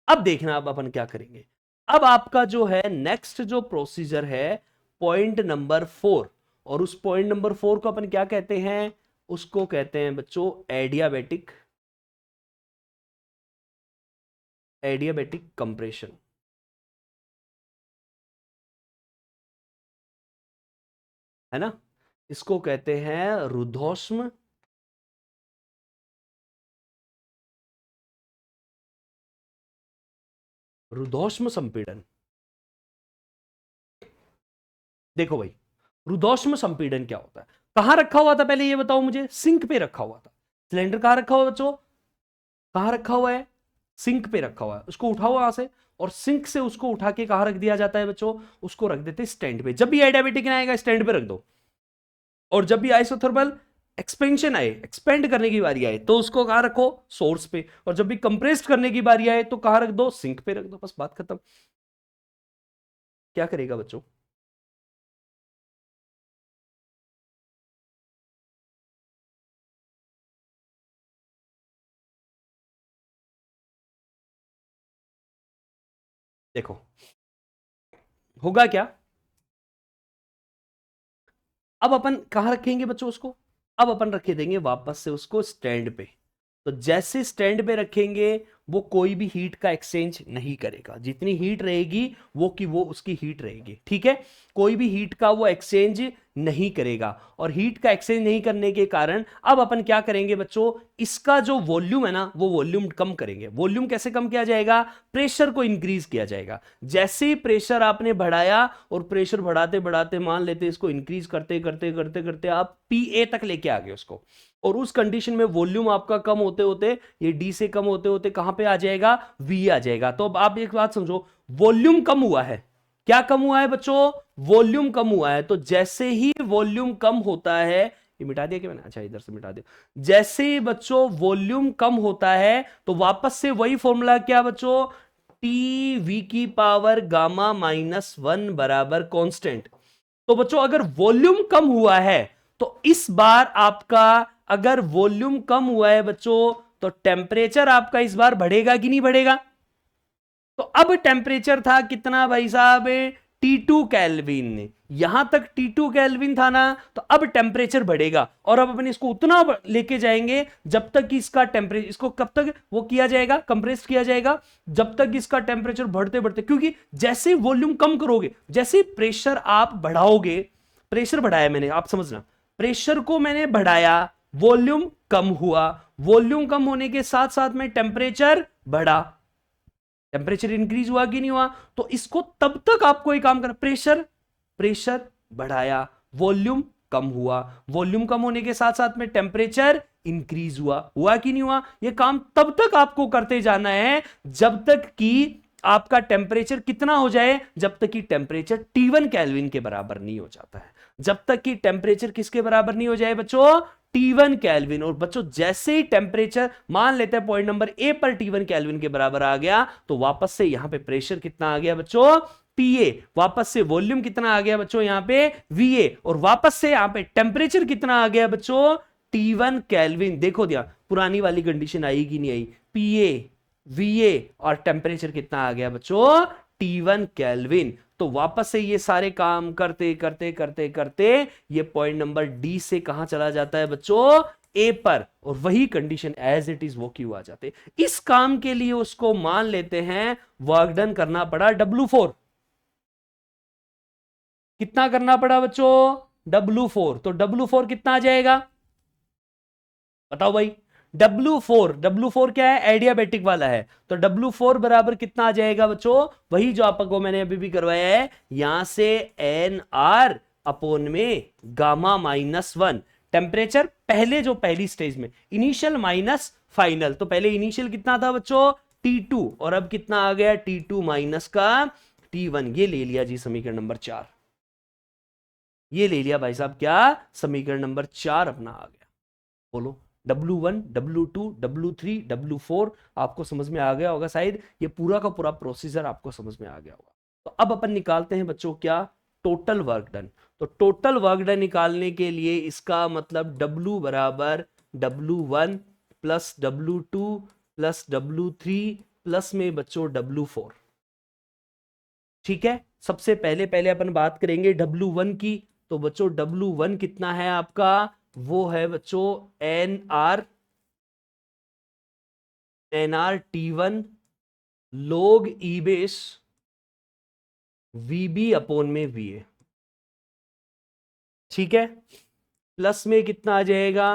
अब देखना अब अपन क्या करेंगे, अब आपका जो है नेक्स्ट जो प्रोसीजर है पॉइंट नंबर 4, और उस पॉइंट नंबर 4 को अपन क्या कहते हैं, उसको कहते हैं बच्चों एडियाबैटिक, एडियाबैटिक कंप्रेशन, है ना। इसको कहते हैं रुद्धोष्म रुद्धोष्म संपीड़न। देखो भाई, रुद्धोष्म संपीड़न क्या होता है, कहां रखा हुआ था पहले ये बताओ मुझे, सिंक पे रखा हुआ था। सिलेंडर कहां रखा हुआ बच्चों, कहां रखा हुआ है, सिंक पे रखा हुआ है। उसको उठाओ वहां से, और सिंक से उसको उठा के कहां रख दिया जाता है बच्चों, उसको रख देते स्टैंड पे। जब भी एडियाबेटिक आएगा स्टैंड पे रख दो, और जब भी आइसोथर्मल एक्सपेंशन आए, एक्सपेंड करने की बारी आए, तो उसको कहां रखो, सोर्स पे। और जब भी कंप्रेस्ड करने की बारी आए तो कहां रख दो, सिंक पे रख दो, बस बात खत्म। क्या करेगा बच्चों, देखो होगा क्या। अब अपन कहां रखेंगे बच्चों उसको, अब अपन रखे देंगे वापस से उसको स्टैंड पे। तो जैसे स्टैंड पे रखेंगे वो कोई भी हीट का एक्सचेंज नहीं करेगा, जितनी हीट रहेगी वो की वो उसकी हीट रहेगी, ठीक है। कोई भी हीट का वो एक्सचेंज नहीं करेगा, और हीट का एक्सचेंज नहीं करने के कारण अब अपन क्या करेंगे बच्चों, इसका जो वॉल्यूम है ना वो वॉल्यूम कम करेंगे। वॉल्यूम कैसे कम किया जाएगा, प्रेशर को इंक्रीज किया जाएगा। जैसे ही प्रेशर आपने बढ़ाया, और प्रेशर बढ़ाते बढ़ाते मान लेते इसको इंक्रीज करते करते करते करते आप पीए तक लेके आ गए उसको, और उस कंडीशन में वॉल्यूम आपका कम होते होते, ये डी से कम होते होते कहां पे आ जाएगा, वी आ जाएगा। तो अब आप एक बात समझो, वॉल्यूम कम हुआ है, क्या कम हुआ है बच्चों, वॉल्यूम कम हुआ है। तो जैसे ही वॉल्यूम कम होता है, ये मिटा दिया क्या मैंने, अच्छा इधर से मिटा दिया। जैसे ही बच्चों वॉल्यूम कम होता है तो वापस से वही फॉर्मूला क्या बच्चों, टी वी की पावर गामा -1 बराबर कांस्टेंट। तो बच्चों अगर वॉल्यूम कम हुआ है, तो इस बार आपका अगर वॉल्यूम कम हुआ है बच्चों, तो टेम्परेचर आपका इस बार बढ़ेगा कि नहीं बढ़ेगा। तो अब टेम्परेचर था कितना भाई साहब, T2 केल्विन, यहां तक T2 केल्विन था ना, तो अब टेम्परेचर बढ़ेगा, और अब अपन इसको उतना लेके जाएंगे जब तक कि इसका टेम्परेचर, इसको कब तक वो किया जाएगा, कंप्रेस किया जाएगा, जब तक इसका टेम्परेचर बढ़ते बढ़ते, क्योंकि जैसे वॉल्यूम कम करोगे, जैसे प्रेशर आप बढ़ाओगे, प्रेशर बढ़ाया मैंने, आप समझना, प्रेशर को मैंने बढ़ाया, वॉल्यूम कम हुआ, वॉल्यूम कम होने के साथ साथ में टेम्परेचर बढ़ा, टेम्परेचर इंक्रीज हुआ कि नहीं हुआ। तो इसको तब तक आपको एक काम करना, प्रेशर, प्रेशर बढ़ाया, वॉल्यूम कम हुआ, वॉल्यूम कम होने के साथ साथ में टेम्परेचर इंक्रीज हुआ, हुआ कि नहीं हुआ। यह काम तब तक आपको करते जाना है जब तक कि आपका टेम्परेचर कितना हो जाए, जब तक कि टेम्परेचर T1 केल्विन के बराबर नहीं हो जाता है, जब तक कि टेम्परेचर किसके बराबर नहीं हो जाए बच्चों, T1 केल्विन। और बच्चों जैसे ही टेम्परेचर मान लेते हैं पॉइंट नंबर ए पर T1 केल्विन के बराबर आ गया, तो वापस से यहां पे प्रेशर कितना आ गया बच्चों, पीए, वापस से वॉल्यूम कितना आ गया बच्चों यहां पे, वीए, और वापस से यहां पे टेम्परेचर कितना आ गया बच्चों, T1 केल्विन। देखो दिया पुरानी वाली कंडीशन आई कि नहीं आई, पीए, वीए, और टेम्परेचर कितना आ गया बच्चों, T1 केल्विन। तो वापस से ये सारे काम करते करते करते करते ये पॉइंट नंबर डी से कहां चला जाता है बच्चों, ए पर, और वही कंडीशन एज इट इज वो क्यू आ जाते। इस काम के लिए उसको मान लेते हैं वर्क डन करना पड़ा W4, कितना करना पड़ा बच्चों, W4। तो W4 कितना आ जाएगा बताओ भाई, W4 क्या है, एडियाबेटिक वाला है, तो W4 बराबर कितना आ जाएगा बच्चों, वही जो आपको मैंने अभी भी करवाया है, यहां से NR अपॉन में गामा -1, टेम्परेचर पहले जो पहली स्टेज में इनिशियल माइनस फाइनल, तो पहले इनिशियल कितना था बच्चों T2 और अब कितना आ गया T2 माइनस का T1। ये ले लिया जी समीकरण नंबर 4, ये ले लिया भाई साहब क्या समीकरण नंबर 4 अपना आ गया। बोलो W1 W2 W3 W4 आपको समझ में आ गया होगा शायद, ये पूरा का पूरा प्रोसीजर आपको समझ में आ गया होगा। तो अब अपन निकालते हैं बच्चों क्या टोटल वर्क डन। तो टोटल वर्क डन निकालने के लिए इसका मतलब W बराबर W1 plus W2 plus W3 plus में बच्चों W4। ठीक है, सबसे पहले अपन बात करेंगे W1 की। तो बच्चों W1 कितना है आपका, वो है बच्चों NR T1 log E base VB upon में VA। ठीक है, प्लस में कितना आ जाएगा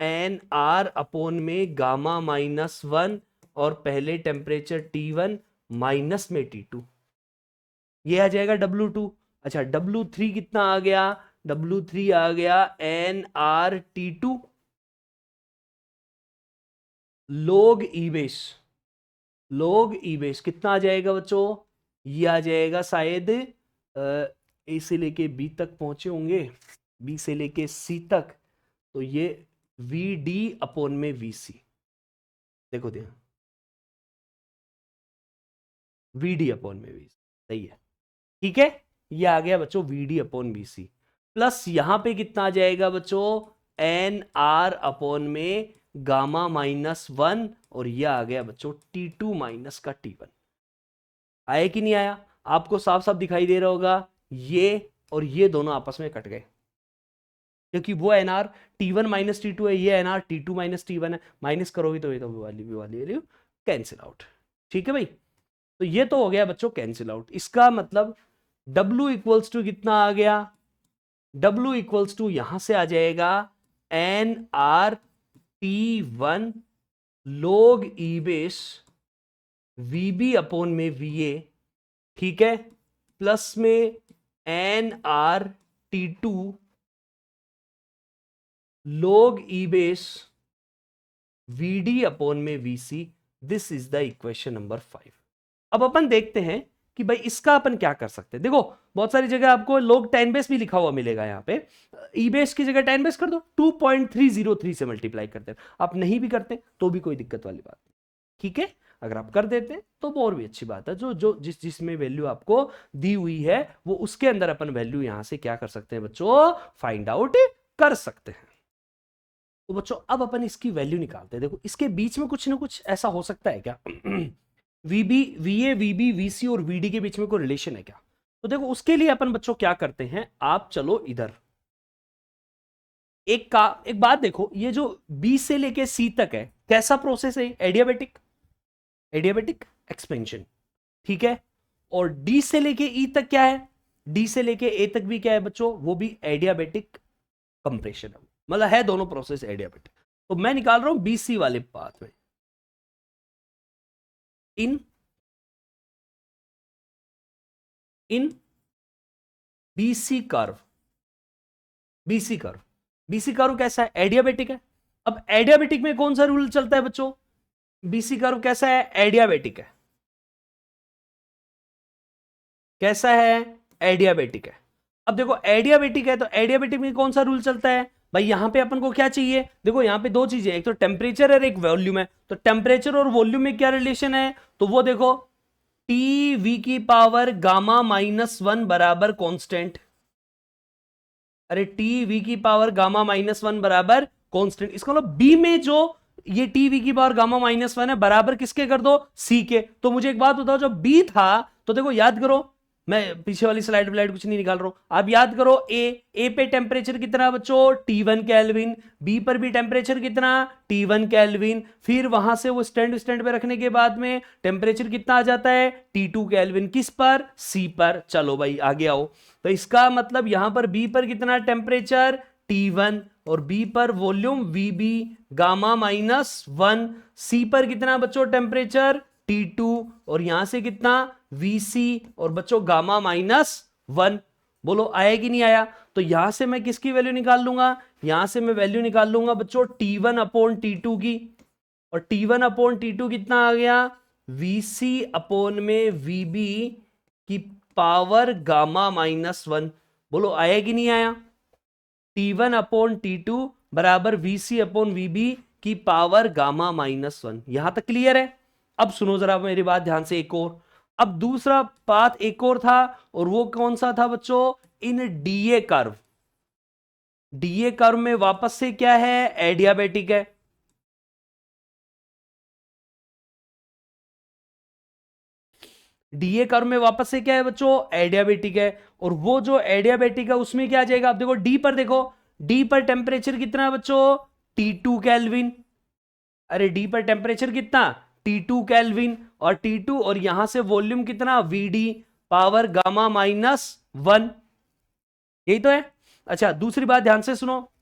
NR अपॉन में गामा -1 और पहले टेम्परेचर T1 माइनस में T2, ये आ जाएगा W2। अच्छा W3 कितना आ गया, W3 आ गया NR T2 log E base, log E base कितना आ जाएगा बच्चों, ये आ जाएगा शायद ए से लेके बी तक पहुंचे होंगे, बी से लेके सी तक, तो ये VD अपॉन में VC। देखो VD अपॉन में VC, सही है। ठीक है, ये आ गया बच्चों VD अपॉन VC, प्लस यहां पे कितना आ जाएगा बच्चों NR अपॉन में गामा -1 और ये आ गया बच्चों T2 माइनस का T1। आया कि नहीं आया, आपको साफ साफ दिखाई दे रहा होगा, ये और ये दोनों आपस में कट गए क्योंकि वो NR T1 माइनस T2 है, ये NR T2 माइनस T1 है, माइनस करोगे तो ये तो वाली कैंसिल आउट। ठीक है भाई, तो ये तो हो गया बच्चों कैंसिल आउट। इसका मतलब W इक्वल्स टू कितना आ गया, W इक्वल्स टू यहां से आ जाएगा NR T1 log E base VB upon में VA। ठीक है, प्लस में NR T2 log E base VD upon में VC। This is the equation number 5। अब अपन देखते हैं कि भाई इसका अपन क्या कर सकते हैं। देखो बहुत सारी जगह आपको log 10 बेस भी लिखा हुआ मिलेगा, यहां पे E बेस की जगह 10 बेस कर दो, 2.303 से मल्टीप्लाई करते हैं। आप नहीं भी करते तो भी कोई दिक्कत वाली बात नहीं। ठीक है, अगर आप कर देते तो और भी अच्छी बात है। जो जो जिसमें वैल्यू आपको दी हुई है वो उसके अंदर अपन वैल्यू यहां से क्या कर सकते हैं बच्चों, फाइंड आउट कर सकते हैं। तो बच्चों अब अपन इसकी वैल्यू निकालते हैं। देखो इसके बीच में कुछ ना कुछ ऐसा हो सकता है क्या VB VA VB VC और VD के बीच में कोई रिलेशन है क्या। तो देखो उसके लिए अपन बच्चों क्या करते हैं, आप चलो इधर एक बात देखो, ये जो B से लेके C तक है कैसा प्रोसेस है, एडियाबेटिक एक्सपेंशन। ठीक है, और D से लेके E तक क्या है, D से लेके A तक भी क्या है बच्चों, वो भी एडियाबेटिक कंप्रेशन है, मतलब है दोनों प्रोसेस एडियाबेटिक। तो मैं निकाल रहा हूं BC वाले पाथ में, इन BC कर्व। BC कर्व कैसा है, एडियाबेटिक है। अब एडियाबेटिक में कौन सा रूल चलता है बच्चों, BC कर्व कैसा है, एडियाबेटिक है। कैसा है, एडियाबेटिक है। अब देखो एडियाबेटिक है तो एडियाबेटिक में कौन सा रूल चलता है भाई, यहां पे अपन को क्या चाहिए, देखो यहां पे दो चीजें, एक तो टेम्परेचर और एक वॉल्यूम है। तो टेम्परेचर और वॉल्यूम में क्या रिलेशन है, तो वो देखो TV की पावर गामा -1 बराबर कांस्टेंट। अरे TV की पावर गामा -1 बराबर कांस्टेंट, इसका मतलब B में जो ये TV की पावर गामा -1 है बराबर किसके कर दो, C के। तो मुझे एक बात बताओ, जो B था, तो देखो याद करो, मैं पीछे वाली स्लाइड कुछ नहीं निकाल रहा हूं, आप याद करो ए पे टेम्परेचर कितना बच्चों, T1 केल्विन, बी पर भी टेम्परेचर कितना, T1 केल्विन, फिर वहां से वो स्टैंड पे रखने के बाद में टेम्परेचर कितना आ जाता है, T2 केल्विन, किस पर, C पर। चलो भाई आगे आओ, तो इसका मतलब यहां पर B पर कितना टेम्परेचर, T1, और B पर वॉल्यूम VB गामा -1, C पर कितना बच्चों टेम्परेचर, T2, और यहां से कितना VC और बच्चों गामा -1। बोलो आया कि नहीं आया। तो यहां से मैं किसकी वैल्यू निकाल लूंगा, यहां से मैं वैल्यू निकाल लूंगा बच्चों T1 अपॉन T2 की, और T1 अपॉन T2 कितना आ गया, VC अपॉन में VB की पावर गामा -1। बोलो आया कि नहीं आया, T1 अपॉन T2 बराबर VC अपॉन VB की पावर गामा -1। यहां तक क्लियर है। अब सुनो जरा मेरी बात ध्यान से एक और, अब दूसरा पाथ एक और था, और वो कौन सा था बच्चों, इन डीए कर्व। डीए कर्व में वापस से क्या है, एडियाबेटिक है। डीए कर्व में वापस से क्या है बच्चों, एडियाबेटिक है। और वो जो एडियाबेटिक है उसमें क्या आ जाएगा, आप देखो डी पर, देखो डी पर टेम्परेचर कितना है बच्चों, T2 केल्विन। अरे डी पर टेम्परेचर कितना, T2 केल्विन, और T2 और यहां से वॉल्यूम कितना, VD पावर गामा -1। यही तो है। अच्छा दूसरी बात ध्यान से सुनो,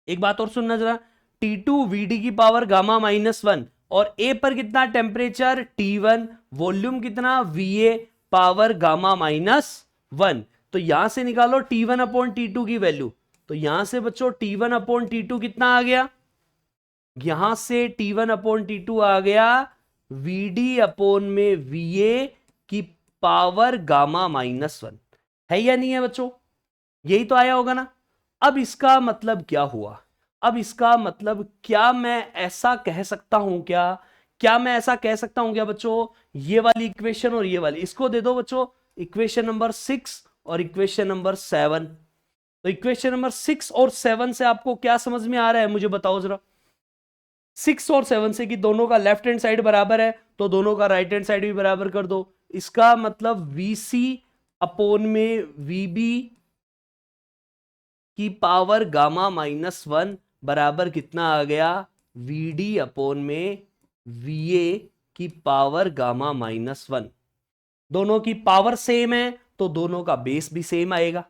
एक बात और सुनना जरा, T2 VD की पावर गामा -1, और ए पर कितना टेम्परेचर T1, वॉल्यूम कितना VA पावर गामा -1। तो यहां से निकालो T1 अपॉन T2 की वैल्यू। तो यहां से बच्चों T1 अपॉन T2 कितना आ गया, यहां से T1 अपॉन T2 आ गया VD अपॉन में VA की पावर गामा -1। है या नहीं है बच्चों, यही तो आया होगा ना। अब इसका मतलब क्या हुआ, अब इसका मतलब क्या मैं ऐसा कह सकता हूं क्या, क्या मैं ऐसा कह सकता हूं क्या बच्चों, ये वाली इक्वेशन और ये वाली, इसको दे दो बच्चों इक्वेशन नंबर 6 और इक्वेशन नंबर 7। तो इक्वेशन नंबर 6 और 7 से आपको क्या समझ में आ रहा है, मुझे बताओ जरा। 6 और 7 से कि दोनों का लेफ्ट हैंड साइड बराबर है, तो दोनों का राइट हैंड साइड भी बराबर कर दो। इसका मतलब VC अपोन में VB की पावर गामा -1 बराबर कितना आ गया, VD अपोन में VA की पावर गामा -1। दोनों की पावर सेम है तो दोनों का बेस भी सेम आएगा।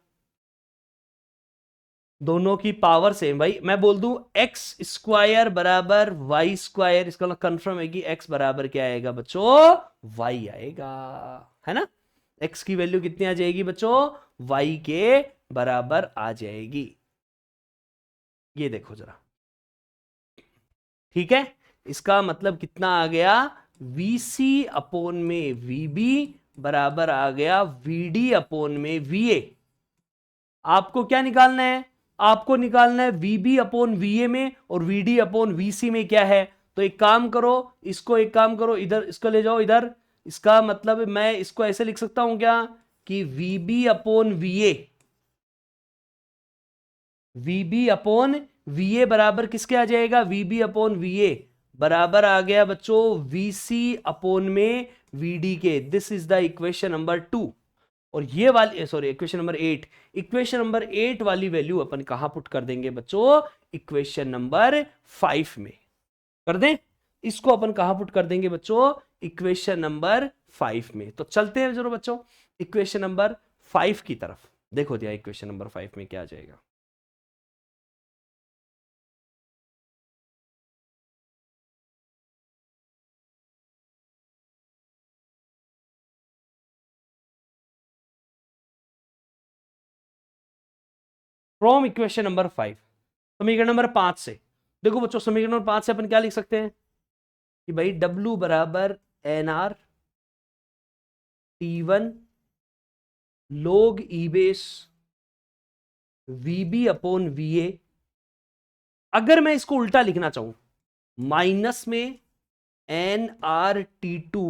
दोनों की पावर सेम, भाई मैं बोल दूं एक्स स्क्वायर बराबर वाई स्क्वायर, इसका मतलब कंफर्म है कि एक्स बराबर क्या आएगा बच्चों, वाई आएगा, है ना। एक्स की वैल्यू कितनी आ जाएगी बच्चों, वाई के बराबर आ जाएगी। ये देखो जरा, ठीक है। इसका मतलब कितना आ गया, VC अपोन में VB बराबर आ गया VD अपोन में VA। आपको क्या निकालना है, आपको निकालना है VB अपोन VA में, और VD अपोन VC में क्या है। तो एक काम करो, इसको एक काम करो, इधर इसको ले जाओ इधर। इसका मतलब मैं इसको ऐसे लिख सकता हूं क्या, कि VB upon VA, VB upon VA बराबर किसके आ जाएगा, VB अपोन VA बराबर आ गया बच्चों VC अपोन में VD के। This is the equation number 2। और ये वाली, sorry equation number 8, equation number 8 वाली वैल्यू अपन कहां पुट कर देंगे बच्चों, इक्वेशन नंबर 5 में कर दें। इसको अपन कहां पुट कर देंगे बच्चों, इक्वेशन नंबर 5 में। तो चलते हैं जरूर बच्चों इक्वेशन नंबर 5 की तरफ। देखो दिया इक्वेशन नंबर 5 में क्या आ जाएगा। फ्रॉम इक्वेशन नंबर 5, समीकरण नंबर 5 से देखो बच्चों, समीकरण नंबर 5 से अपन क्या लिख सकते हैं, कि भाई W बराबर NR T1 log E base VB upon VA। अगर मैं इसको उल्टा लिखना चाहूं, माइनस में NRT2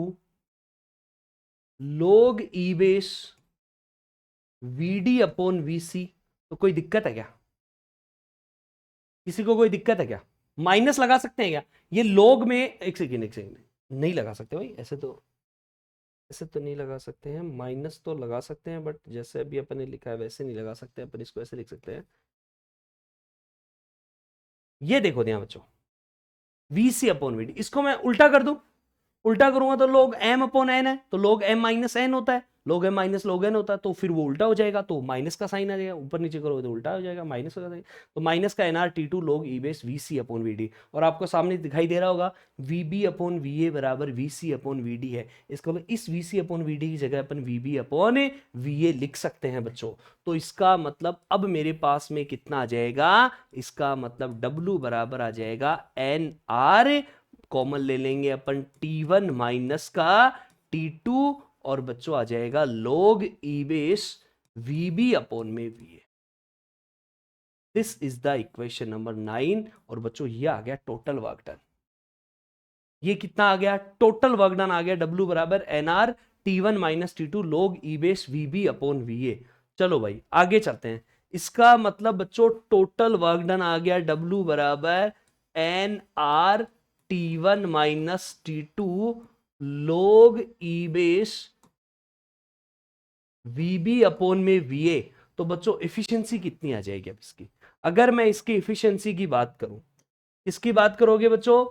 log E base VD upon VC। तो कोई दिक्कत है क्या, किसी को कोई दिक्कत है क्या, माइनस लगा सकते हैं क्या, ये लोग में, एक सेकेंड एक सेकेंड, नहीं लगा सकते भाई, ऐसे तो नहीं लगा सकते हैं, माइनस तो लगा सकते हैं, बट जैसे अभी अपन ने लिखा है वैसे नहीं लगा सकते, अपन इसको ऐसे लिख सकते हैं। ये देखो ध्यान बच्चों, VC अपॉन VD, इसको मैं उल्टा कर दूं, उल्टा करूंगा तो लोग M अपॉन N है, तो लोग M माइनस N होता है, log m minus log n होता है, तो फिर वो उल्टा हो जाएगा, तो माइनस का साइन आ जाएगा, ऊपर नीचे करोगे तो उल्टा हो जाएगा, माइनस हो जाएगा, तो माइनस का nr t2 log e base vc upon vd। और आपको सामने दिखाई दे रहा होगा vb अपॉन va बराबर vc अपॉन vd है। इसका मतलब इस vc अपॉन vd की जगह अपन vb अपॉन va लिख सकते हैं बच्चों। तो इसका मतलब अब मेरे पास में कितना आ जाएगा, इसका मतलब w बराबर आ जाएगा nr, कॉमन ले लेंगे अपन t1 माइनस का t2, और बच्चों आ जाएगा log e base vb upon में va। This is the equation number 9। और बच्चों ये आ गया टोटल वर्क डन। ये कितना आ गया, टोटल वर्क डन आ गया w बराबर nr t1 minus t2 log e base vb upon va। चलो भाई आगे चलते हैं। इसका मतलब बच्चों टोटल वर्क डन आ गया w बराबर nr t1 minus t2 log e base vb upon में va। तो बच्चों एफिशिएंसी कितनी आ जाएगी अब इसकी, अगर मैं इसकी एफिशिएंसी की बात करूं, किसकी बात करोगे बच्चों,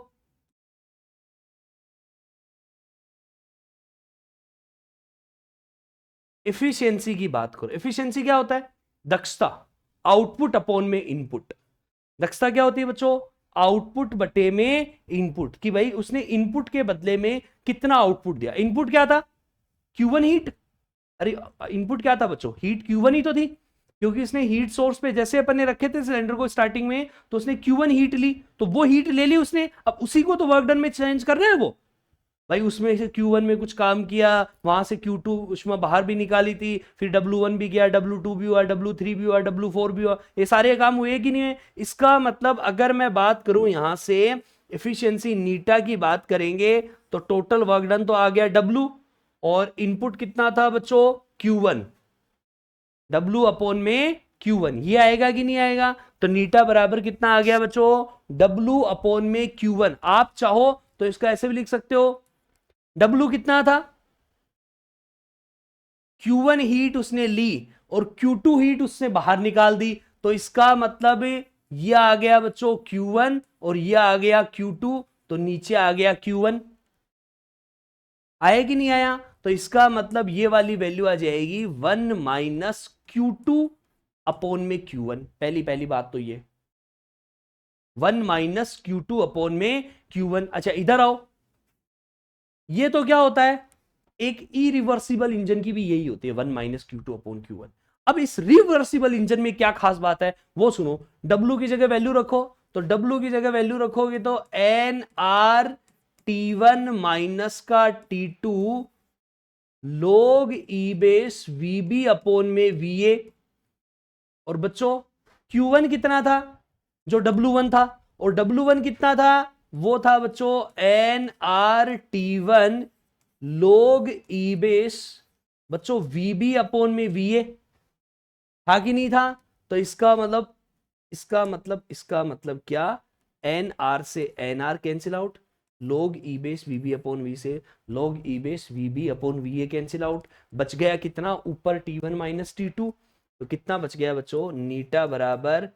एफिशिएंसी की बात करो। एफिशिएंसी क्या होता है, दक्षता, आउटपुट अपॉन में इनपुट। दक्षता क्या होती है बच्चों, आउटपुट बटे में इनपुट, कि भाई उसने इनपुट के बदले में कितना आउटपुट दिया। इनपुट क्या था, Q1 हीट। अरे इनपुट क्या था बच्चों, हीट Q1 ही तो थी, क्योंकि इसने हीट सोर्स पे जैसे अपन ने रखे थे सिलेंडर को स्टार्टिंग में, तो उसने Q1 हीट ली, तो वो हीट ले ली उसने, अब उसी को तो वर्क डन में चेंज कर रहे हैं वो। भाई उसमें से Q1 में कुछ काम किया, वहां से Q2 उसमें बाहर भी निकाली थी, फिर W1 भी गया, W2 भी हुआ, W3 भी हुआ, W4 भी हुआ, ये सारे काम हुए कि नहीं है। इसका मतलब अगर मैं बात करूं यहां से एफिशिएंसी नीटा की बात करेंगे, तो टोटल वर्क डन तो आ गया W, और इनपुट कितना था बच्चों Q1, W अपॉन में Q1, ये आएगा कि नहीं आएगा। तो नीटा बराबर कितना आ गया बच्चों, W अपॉन में Q1। आप चाहो तो इसका ऐसे भी लिख सकते हो, W कितना था, Q1 हीट उसने ली और Q2 हीट उसने बाहर निकाल दी, तो इसका मतलब ये आ गया बच्चों Q1 और ये आ गया Q2, तो नीचे आ गया Q1। आया कि नहीं आया। तो इसका मतलब ये वाली वैल्यू आ जाएगी 1 माइनस Q2 अपॉन में Q1। पहली पहली बात तो ये 1 माइनस Q2 अपॉन में Q1। अच्छा इधर आओ, ये तो क्या होता है, एक इरिवर्सिबल इंजन की भी यही होती है 1 माइनस Q2 अपॉन Q1। अब इस रिवर्सिबल इंजन में क्या खास बात है वो सुनो। W की जगह वैल्यू रखो, तो W की जगह वैल्यू रखोगे तो nr t1 माइनस का t2 log e base vb upon में va। और बच्चों Q1 कितना था, जो W1 था, और W1 कितना था, वो था बच्चों nr t1 log e base बच्चों vb अपॉन में va, था कि नहीं था। तो इसका मतलब क्या, nr से nr cancel out, log e base vb upon v से log e base vb upon va cancel out, बच गया कितना ऊपर t1 माइनस t2। तो कितना बच गया बच्चों, नीटा बराबर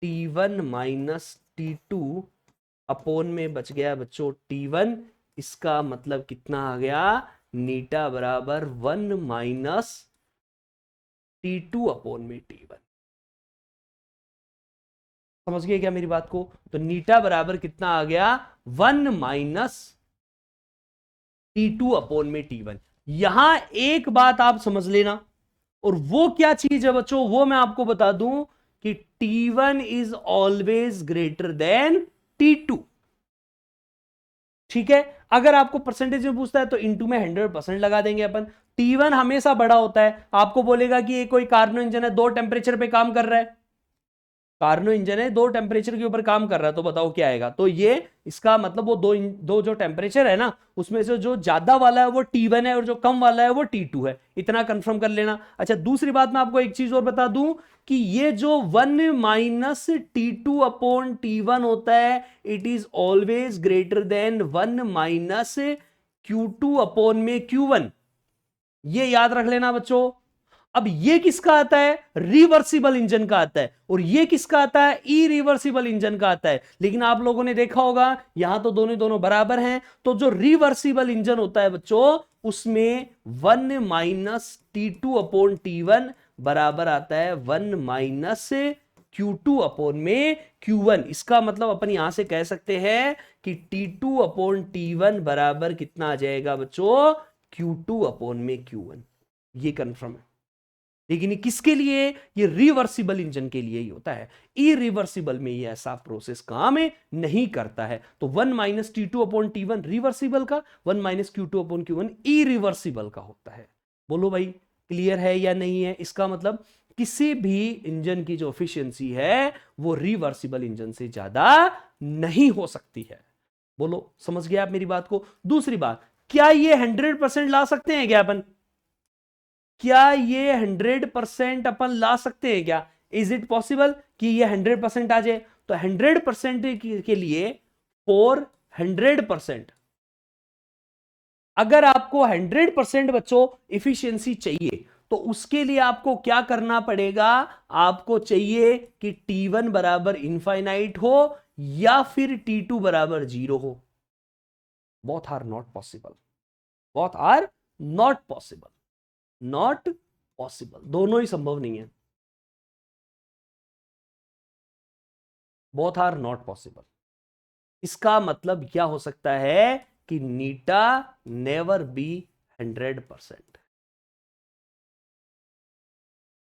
t1 माइनस t2 अपॉन में बच गया बच्चों t1। इसका मतलब कितना आ गया, नीटा बराबर 1 माइनस t2 अपॉन में t1। समझ गए क्या मेरी बात को। तो नीटा बराबर कितना आ गया, 1 माइनस t2 अपॉन में t1। यहां एक बात आप समझ लेना, और वो क्या चीज है बच्चों, वो मैं आपको बता दूं कि t1 is always greater than t2। ठीक है, अगर आपको परसेंटेज में पूछता है तो इनटू में 100% लगा देंगे अपन। T1 हमेशा बड़ा होता है। आपको बोलेगा कि ये कोई कार्नो इंजन है, 2 टेम्परेचर पे काम कर रहा है, कार्नो इंजन है 2 टेम्परेचर के ऊपर काम कर रहा है, तो बताओ क्या आएगा। तो ये इसका मतलब वो दो जो टेम्परेचर है ना, उसमें से जो ज्यादा वाला है वो T1 है और जो कम वाला है वो T2 है, इतना कंफर्म कर लेना। अच्छा दूसरी बात मैं आपको एक चीज और बता दूं कि ये जो 1 माइनस T2 अपॉन T1 होता है, it is always greater than 1 minus Q2 upon में Q1। ये याद रख लेना बच्चों। अब ये किसका आता है, रिवर्सिबल इंजन का आता है, और ये किसका आता है, इरिवर्सिबल इंजन का आता है। लेकिन आप लोगों ने देखा होगा यहां तो दोनों बराबर हैं, तो जो रिवर्सिबल इंजन होता है बच्चों उसमें 1 माइनस T2 अपॉन T1 बराबर आता है 1 माइनस Q2 अपॉन में Q1। इसका मतलब अपन यहां से कह सकते हैं कि T2 अपॉन T1 बराबर कितना आ जाएगा बच्चों, Q2 अपॉन में Q1। ये कंफर्म है। लेकिन ये किसके लिए, ये रिवर्सिबल इंजन के लिए ही होता है। इरिवर्सिबल में ये ऐसा प्रोसेस काम नहीं करता है। तो 1 minus T2 upon T1 reversible का, 1 minus Q2 upon Q1 irreversible का होता है। बोलो भाई क्लियर है या नहीं है? इसका मतलब किसी भी इंजन की जो एफिशिएंसी है वो रिवर्सिबल इंजन से ज्यादा नहीं हो सकती है। बोलो समझ गया आप मेरी बात को? दूसरी बात, क्या ये 100% ला सकते हैं क्या अपन? क्या ये 100% अपन ला सकते हैं क्या? इज इट पॉसिबल कि ये 100% आ जाए? तो 100% के लिए 400%, अगर आपको 100% बच्चों इफिशियंसी चाहिए तो उसके लिए आपको क्या करना पड़ेगा? आपको चाहिए कि T1 बराबर इनफाइनाइट हो या फिर T2 बराबर 0 हो। Both are not possible, both are not possible, not possible, दोनों ही संभव नहीं है। Both are not possible. इसका मतलब क्या हो सकता है कि नीटा नेवर बी 100%।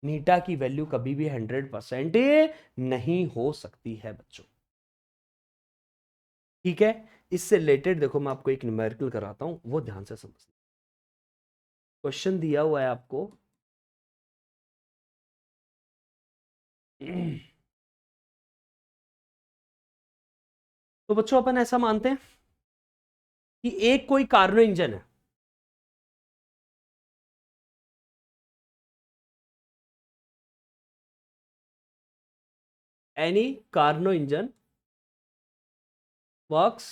नीटा की वैल्यू कभी भी 100% नहीं हो सकती है बच्चों। ठीक है, इससे रिलेटेड देखो मैं आपको एक न्यूमेरिकल कराता हूं, वो ध्यान से समझना। क्वेश्चन दिया हुआ है आपको तो बच्चों अपन ऐसा मानते हैं कि एक कोई कार्नो इंजन है, any Carnot engine works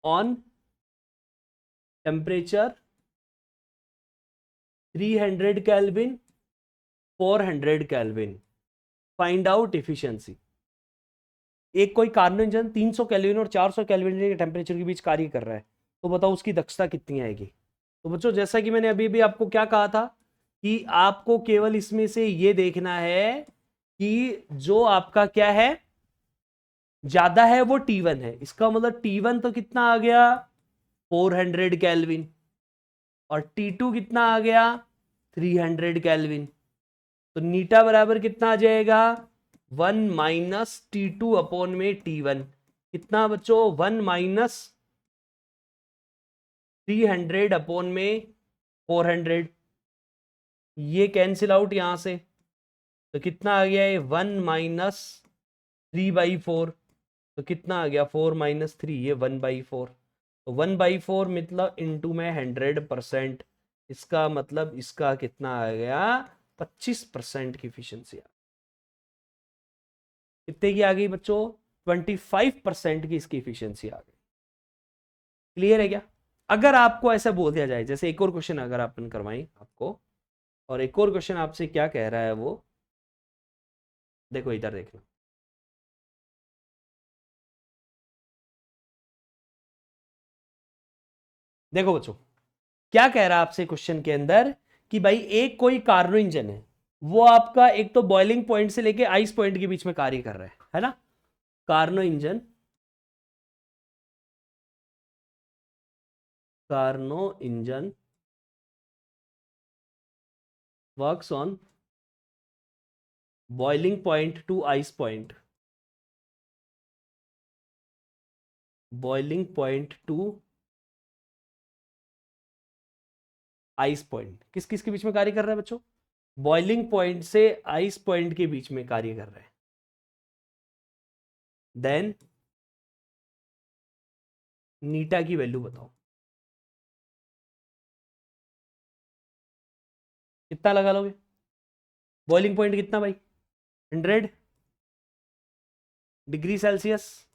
on temperature 300 kelvin 400 kelvin, find out efficiency. एक कोई कार्नो इंजन 300 केल्विन और 400 केल्विन के टेम्परेचर के बीच कार्य कर रहा है, तो बताओ उसकी दक्षता कितनी आएगी? तो बच्चों जैसा कि मैंने अभी भी आपको क्या कहा था कि आपको केवल इसमें से ये देखना है कि जो आपका क्या है ज्यादा है वो T1 है। इसका मतलब T1 तो कितना आ गया 400 केल्विन और T2 कितना आ गया 300 केल्विन। तो नीटा बराबर कितना आ जाएगा 1 माइनस T2 अपॉन में T1। कितना बच्चों 1 माइनस 300 अपॉन में 400। ये कैंसिल आउट यहां से, तो कितना आ गया ये 1 माइनस 3/4। तो कितना आ गया 4 माइनस 3, ये 1/4। तो 1/4 मतलब इंटू में 100%। इसका मतलब इसका कितना आ गया 25% की इफिशियंसी आ, कितने की आ गई बच्चों 25% की इसकी इफिशियंसी आ गई। क्लियर है क्या? अगर आपको ऐसा बोल दिया जाए, जैसे एक और क्वेश्चन अगर अपन करवाएं आपको, और एक और क्वेश्चन आपसे क्या कह रहा है वो देखो, इधर देखना। देखो बच्चों क्या कह रहा है आपसे क्वेश्चन के अंदर कि भाई एक कोई कार्नो इंजन है, वो आपका एक तो बॉइलिंग पॉइंट से लेके आइस पॉइंट के बीच में कार्य कर रहा है ना? Carnot engine, Carnot engine works on boiling point to ice point, boiling point to ice point. किस किस के बीच में कार्य कर रहा है बच्चों? बॉइलिंग पॉइंट से आइस पॉइंट के बीच में कार्य कर रहा है। देन नीटा की वैल्यू बताओ कितना लगा लोगे? बॉइलिंग पॉइंट कितना भाई 100 डिग्री सेल्सियस,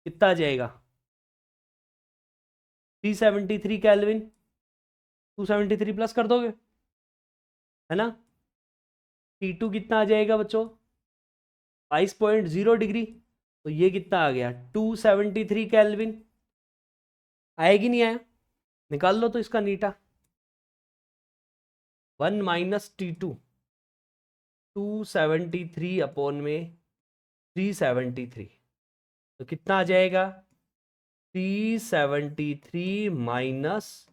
कितना आ जाएगा 373 केल्विन। 273 प्लस कर दोगे है ना? T2 कितना आ जाएगा बच्चों 5.0 डिग्री, तो ये कितना आ गया 273 केल्विन। आएगी नहीं आया? निकाल लो तो इसका नीटा। 1 माइनस T2 273 अपॉन में 373, तो कितना आ जाएगा? 373 माइनस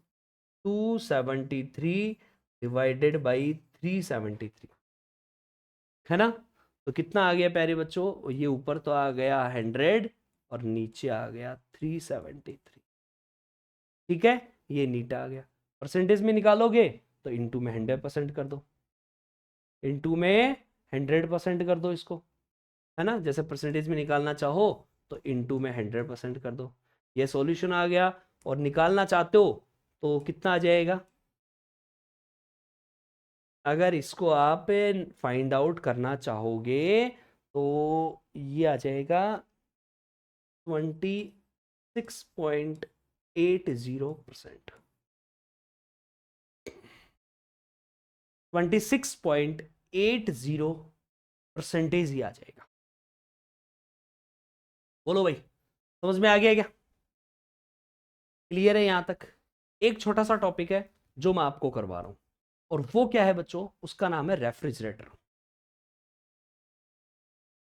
273 डिवाइडेड बाई 373, है ना? तो कितना आ गया प्यारे बच्चों? ये ऊपर तो आ गया 100 और नीचे आ गया 373। ठीक है, ये नीटा आ गया। परसेंटेज में निकालोगे तो इनटू में 100% कर दो, इनटू में 100% कर दो इसको, है ना? जैसे परसेंटेज में निकालना चाहो तो इनटू में 100% कर दो। ये सॉल्यूशन आ गया। और निकालना चाहते हो तो कितना आ जाएगा? अगर इसको आप फाइंड आउट करना चाहोगे तो ये आ जाएगा 26.80%, 26.80% ही आ जाएगा। बोलो भाई, समझ में आ गया क्या? क्लियर है यहां तक? एक छोटा सा टॉपिक है जो मैं आपको करवा रहा हूं, और वो क्या है बच्चों? उसका नाम है रेफ्रिजरेटर।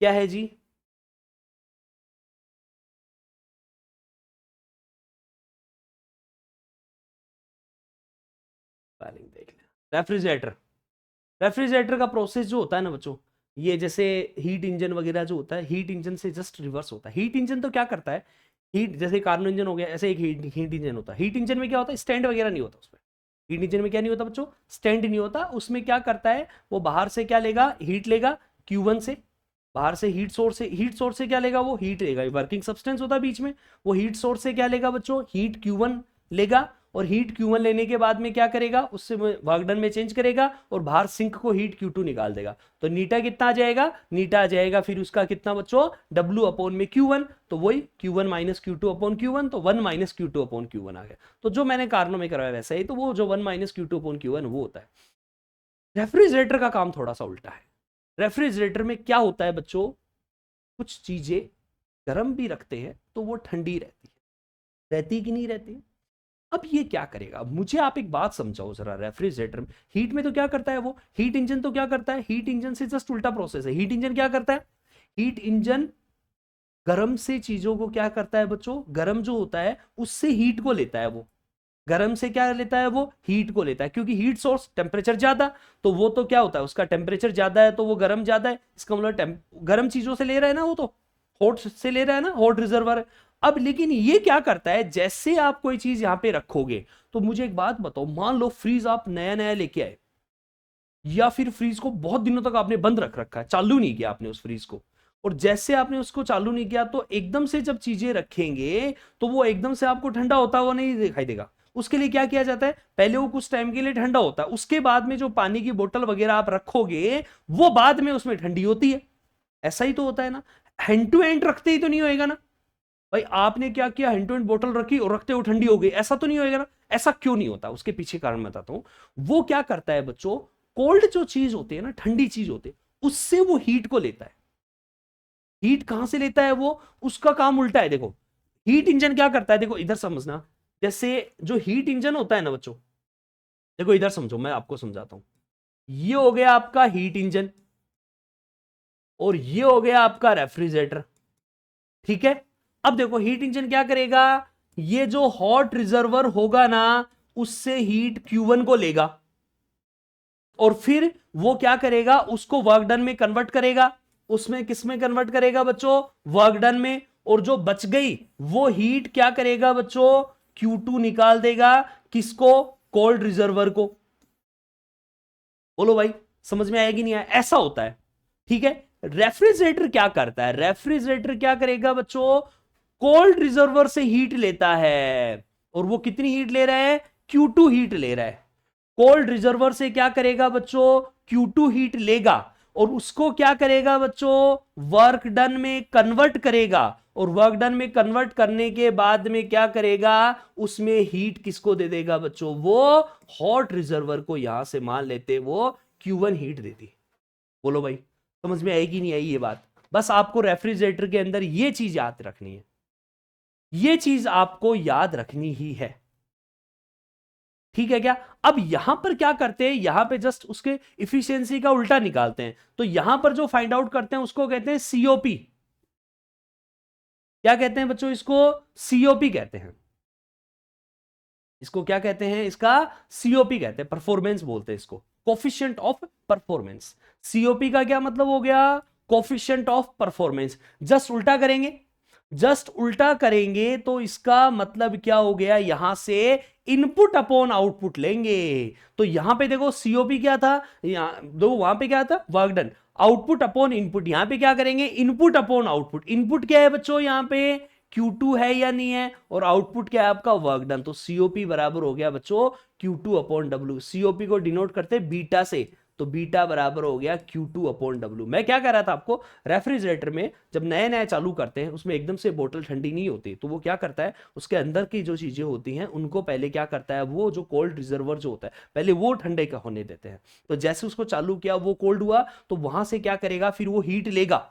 क्या है जी? स्पेलिंग देख लें। रेफ्रिजरेटर, रेफ्रिजरेटर का प्रोसेस जो होता है ना बच्चों, ये जैसे हीट इंजन वगैरह जो होता है, हीट इंजन से जस्ट रिवर्स होता है। हीट इंजन तो क्या करता है, हीट जैसे कार्बन इंजन हो गया, ऐसे एक हीट इंजन होता है। हीट इंजन में क्या होता है? स्टैंड वगैरह नहीं होता उसमें। हीट इंजन में क्या नहीं होता बच्चों? स्टैंड नहीं होता। उसमें क्या करता है वो? बाहर से क्या लेगा? हीट लेगा Q1 से। बाहर से हीट सोर्स से क्या लेगा वो? हीट लेगा। वर्किंग सब्सटेंस होता है बीच में, वो हीट सोर्स से क्या लेगा बच्चों? हीट Q1 लेगा। और हीट Q1 लेने के बाद में क्या करेगा? उससे वर्क डन में चेंज करेगा और बाहर सिंक को हीट Q2 निकाल देगा। तो नीटा कितना आ जाएगा? नीटा आ जाएगा फिर उसका कितना बच्चों? W अपॉन में Q1। तो वही Q1 minus Q2 upon Q1, तो 1 माइनस Q2 अपॉन Q1 आ गया। तो जो मैंने कारणों में करवाया वैसा ही, तो वो जो 1 माइनस Q2 अपॉन Q1 वो होता है। रेफ्रिजरेटर का काम थोड़ा सा उल्टा है। रेफ्रिजरेटर में क्या होता है बच्चों? कुछ चीजें गर्म भी रखते हैं तो वो ठंडी रहती है, रहती कि नहीं रहती? अब ये क्या करेगा? मुझे आप एक बात समझाओ जरा। रेफ्रिजरेटर में हीट में तो क्या करता है वो? हीट इंजन तो क्या करता है? हीट इंजन से जस्ट उल्टा प्रोसेस है। हीट इंजन क्या करता है? हीट इंजन गर्म से चीजों को क्या करता है बच्चों? गर्म जो होता है उससे हीट को लेता है वो। गर्म से क्या लेता है वो? हीट को लेता है, क्योंकि हीट सोर्स टेम्परेचर ज्यादा, तो वो तो क्या होता है? उसका टेम्परेचर ज्यादा है तो वो गर्म ज्यादा है। इसका मतलब गर्म चीजों से ले रहा है ना वो, तो हॉट से ले रहा है ना, हॉट रिजर्वर। अब लेकिन ये क्या करता है? जैसे आप कोई चीज यहां पे रखोगे, तो मुझे एक बात बताओ, मान लो फ्रीज आप नया नया लेके आए, या फिर फ्रीज को बहुत दिनों तक आपने बंद रख रखा है, चालू नहीं किया आपने उस फ्रीज को, और जैसे आपने उसको चालू नहीं किया तो एकदम से जब चीजें रखेंगे तो वो एकदम से आपको ठंडा होता हुआ नहीं दिखाई देगा। उसके लिए क्या किया जाता है? पहले वो कुछ टाइम के लिए ठंडा होता है, उसके बाद में जो पानी की बोतल वगैरह आप रखोगे वो बाद में उसमें ठंडी होती है। ऐसा ही तो होता है ना? हैंड टू हैंड रखते ही तो नहीं होएगा ना भाई। आपने क्या किया? हैंड टू हैंड बोतल रखी और रखते हुए ठंडी हो गई, ऐसा तो नहीं होएगा ना? ऐसा क्यों नहीं होता? उसके पीछे कारण बताता हूं। वो क्या करता है बच्चों? कोल्ड जो चीज होती है ना, ठंडी चीज होती है, उससे वो हीट को लेता है। हीट कहां से लेता है वो? उसका काम उल्टा है। देखो हीट इंजन क्या करता है, देखो इधर समझना। जैसे जो हीट इंजन होता है ना बच्चों, देखो इधर समझो, मैं आपको समझाता हूं। ये हो गया आपका हीट इंजन, और ये हो गया आपका रेफ्रिजरेटर। ठीक है? अब देखो हीट इंजन क्या करेगा? ये जो हॉट रिजर्वर होगा ना, उससे हीट Q1 को लेगा, और फिर वो क्या करेगा? उसको वर्क डन में कन्वर्ट करेगा। उसमें किस में कन्वर्ट करेगा बच्चों? वर्क डन में। और जो बच गई वो हीट क्या करेगा बच्चों? Q2 निकाल देगा। किसको? कोल्ड रिजर्वर को। बोलो भाई, समझ में आएगी नहीं आया? ऐसा होता है। ठीक है? रेफ्रिजरेटर क्या करता है? रेफ्रिजरेटर क्या करेगा बच्चों? कोल्ड रिजर्वर से हीट लेता है, और वो कितनी हीट ले रहा है? Q2 हीट ले रहा है। कोल्ड रिजर्वर से क्या करेगा बच्चों? Q2 हीट लेगा, और उसको क्या करेगा बच्चों? वर्क डन में कन्वर्ट करेगा, और वर्क डन में कन्वर्ट करने के बाद में क्या करेगा? उसमें हीट किसको दे देगा बच्चों? वो हॉट रिजर्वर को। यहां से मान लेते वो Q1 हीट देती। बोलो भाई, समझ में आएगी नहीं आई ये बात? बस आपको रेफ्रिजरेटर के अंदर ये चीज याद रखनी है, ये चीज आपको याद रखनी ही है। ठीक है क्या? अब यहां पर क्या करते हैं, यहां पे जस्ट उसके इफिशियंसी का उल्टा निकालते हैं। तो यहां पर जो फाइंड आउट करते हैं उसको कहते हैं सीओपी। क्या कहते हैं बच्चों? इसको सीओपी कहते हैं। इसको क्या कहते हैं? इसका सीओपी कहते हैं, परफॉर्मेंस बोलते हैं इसको, कोफिशिएंट ऑफ परफॉर्मेंस। सीओपी का क्या मतलब हो गया? Coefficient of performance. जस्ट उल्टा करेंगे, जस्ट उल्टा करेंगे तो इसका मतलब क्या हो गया? यहां से इनपुट अपॉन आउटपुट लेंगे। तो यहां पे देखो सीओपी क्या था, यहां दो, वहां पे क्या था? Work done. Output upon input, यहां पे क्या करेंगे? Input upon output. इनपुट क्या है बच्चों यहां पे? Q2 है या नहीं है? और आउटपुट क्या है आपका? Work done. तो सीओपी बराबर हो गया बच्चों Q2 अपॉन डब्ल्यू। सीओपी को डिनोट करते हैं बीटा से, तो बीटा बराबर हो गया Q2 अपॉन डब्ल्यू। मैं क्या कह रहा था आपको, रेफ्रिजरेटर में जब नए नए चालू करते हैं उसमें एकदम से बोतल ठंडी नहीं होती, तो वो क्या करता है, उसके अंदर की जो चीजें होती हैं उनको पहले क्या करता है, वो जो कोल्ड रिजर्वर जो होता है पहले वो ठंडे का होने देते हैं। तो जैसे उसको चालू किया वो कोल्ड हुआ, तो वहां से क्या करेगा, फिर वो हीट लेगा,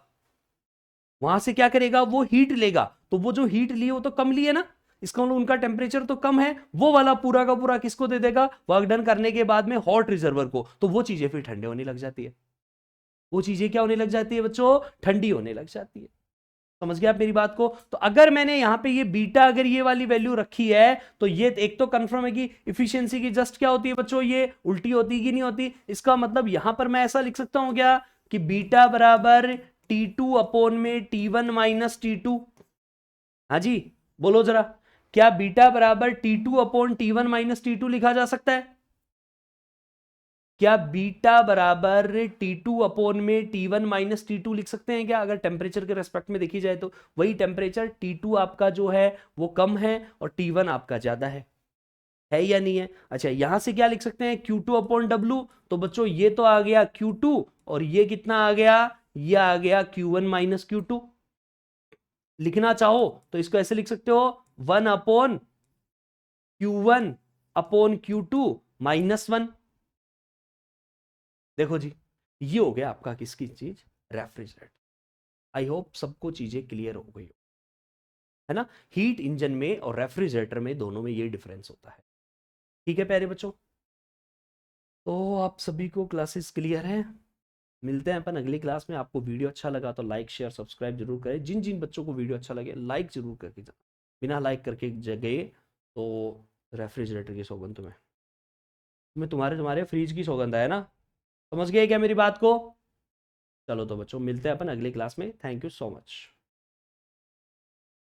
वहां से क्या करेगा, वो हीट लेगा। तो वो जो हीट ली वो तो कम ली है ना, इसका मतलब उनका टेम्परेचर तो कम है, वो वाला पूरा का पूरा किसको दे देगा? वर्क डन करने के बाद में हॉट रिजर्वर को। तो वो चीजें फिर ठंडे होने लग जाती है। वो चीजें क्या होने लग जाती है बच्चों? ठंडी होने लग जाती है। समझ गया आप मेरी बात को? तो अगर मैंने यहां पे ये बीटा अगर ये वाली वैल्यू रखी है, तो ये एक तो कंफर्म है कि इफिशियंसी की जस्ट क्या होती है बच्चों, ये उल्टी होती कि नहीं होती। इसका मतलब यहां पर मैं ऐसा लिख सकता हूं क्या, कि बीटा बराबर T2 अपॉन में T1 माइनस T2। हाँ जी, बोलो जरा, क्या बीटा बराबर T2 upon T1 minus T2 लिखा जा सकता है? क्या बीटा बराबर T2 अपॉन में T1 माइनस T2 लिख सकते हैं क्या? अगर टेम्परेचर के रेस्पेक्ट में देखी जाए तो वही टेम्परेचर T2 आपका जो है वो कम है और T1 आपका ज्यादा है या नहीं है? अच्छा, यहां से क्या लिख सकते हैं, Q2 अपॉन डब्ल्यू। तो बच्चों ये तो आ गया Q2, और ये कितना आ गया, ये आ गया Q1 माइनस Q2। लिखना चाहो तो इसको ऐसे लिख सकते हो, 1 upon Q1 upon Q2 minus 1। देखो जी, ये हो गया आपका किसकी चीज, रेफ्रिजरेटर। आई होप सबको चीजें क्लियर हो गई है ना। हीट इंजन में और रेफ्रिजरेटर में दोनों में ये डिफरेंस होता है। ठीक है प्यारे बच्चों, तो आप सभी को क्लासेस क्लियर हैं? मिलते हैं अपन अगली क्लास में। आपको वीडियो अच्छा लगा तो लाइक शेयर सब्सक्राइब जरूर करें। जिन जिन बच्चों को वीडियो अच्छा लगे लाइक जरूर करके जाना, बिना लाइक करके गए तो रेफ्रिजरेटर की सौगंध तुम्हें तुम्हारे तुम्हारे फ्रिज की सौगंध है ना। समझ गए क्या मेरी बात को? चलो तो बच्चों, मिलते हैं अपन अगली क्लास में। Thank you so much.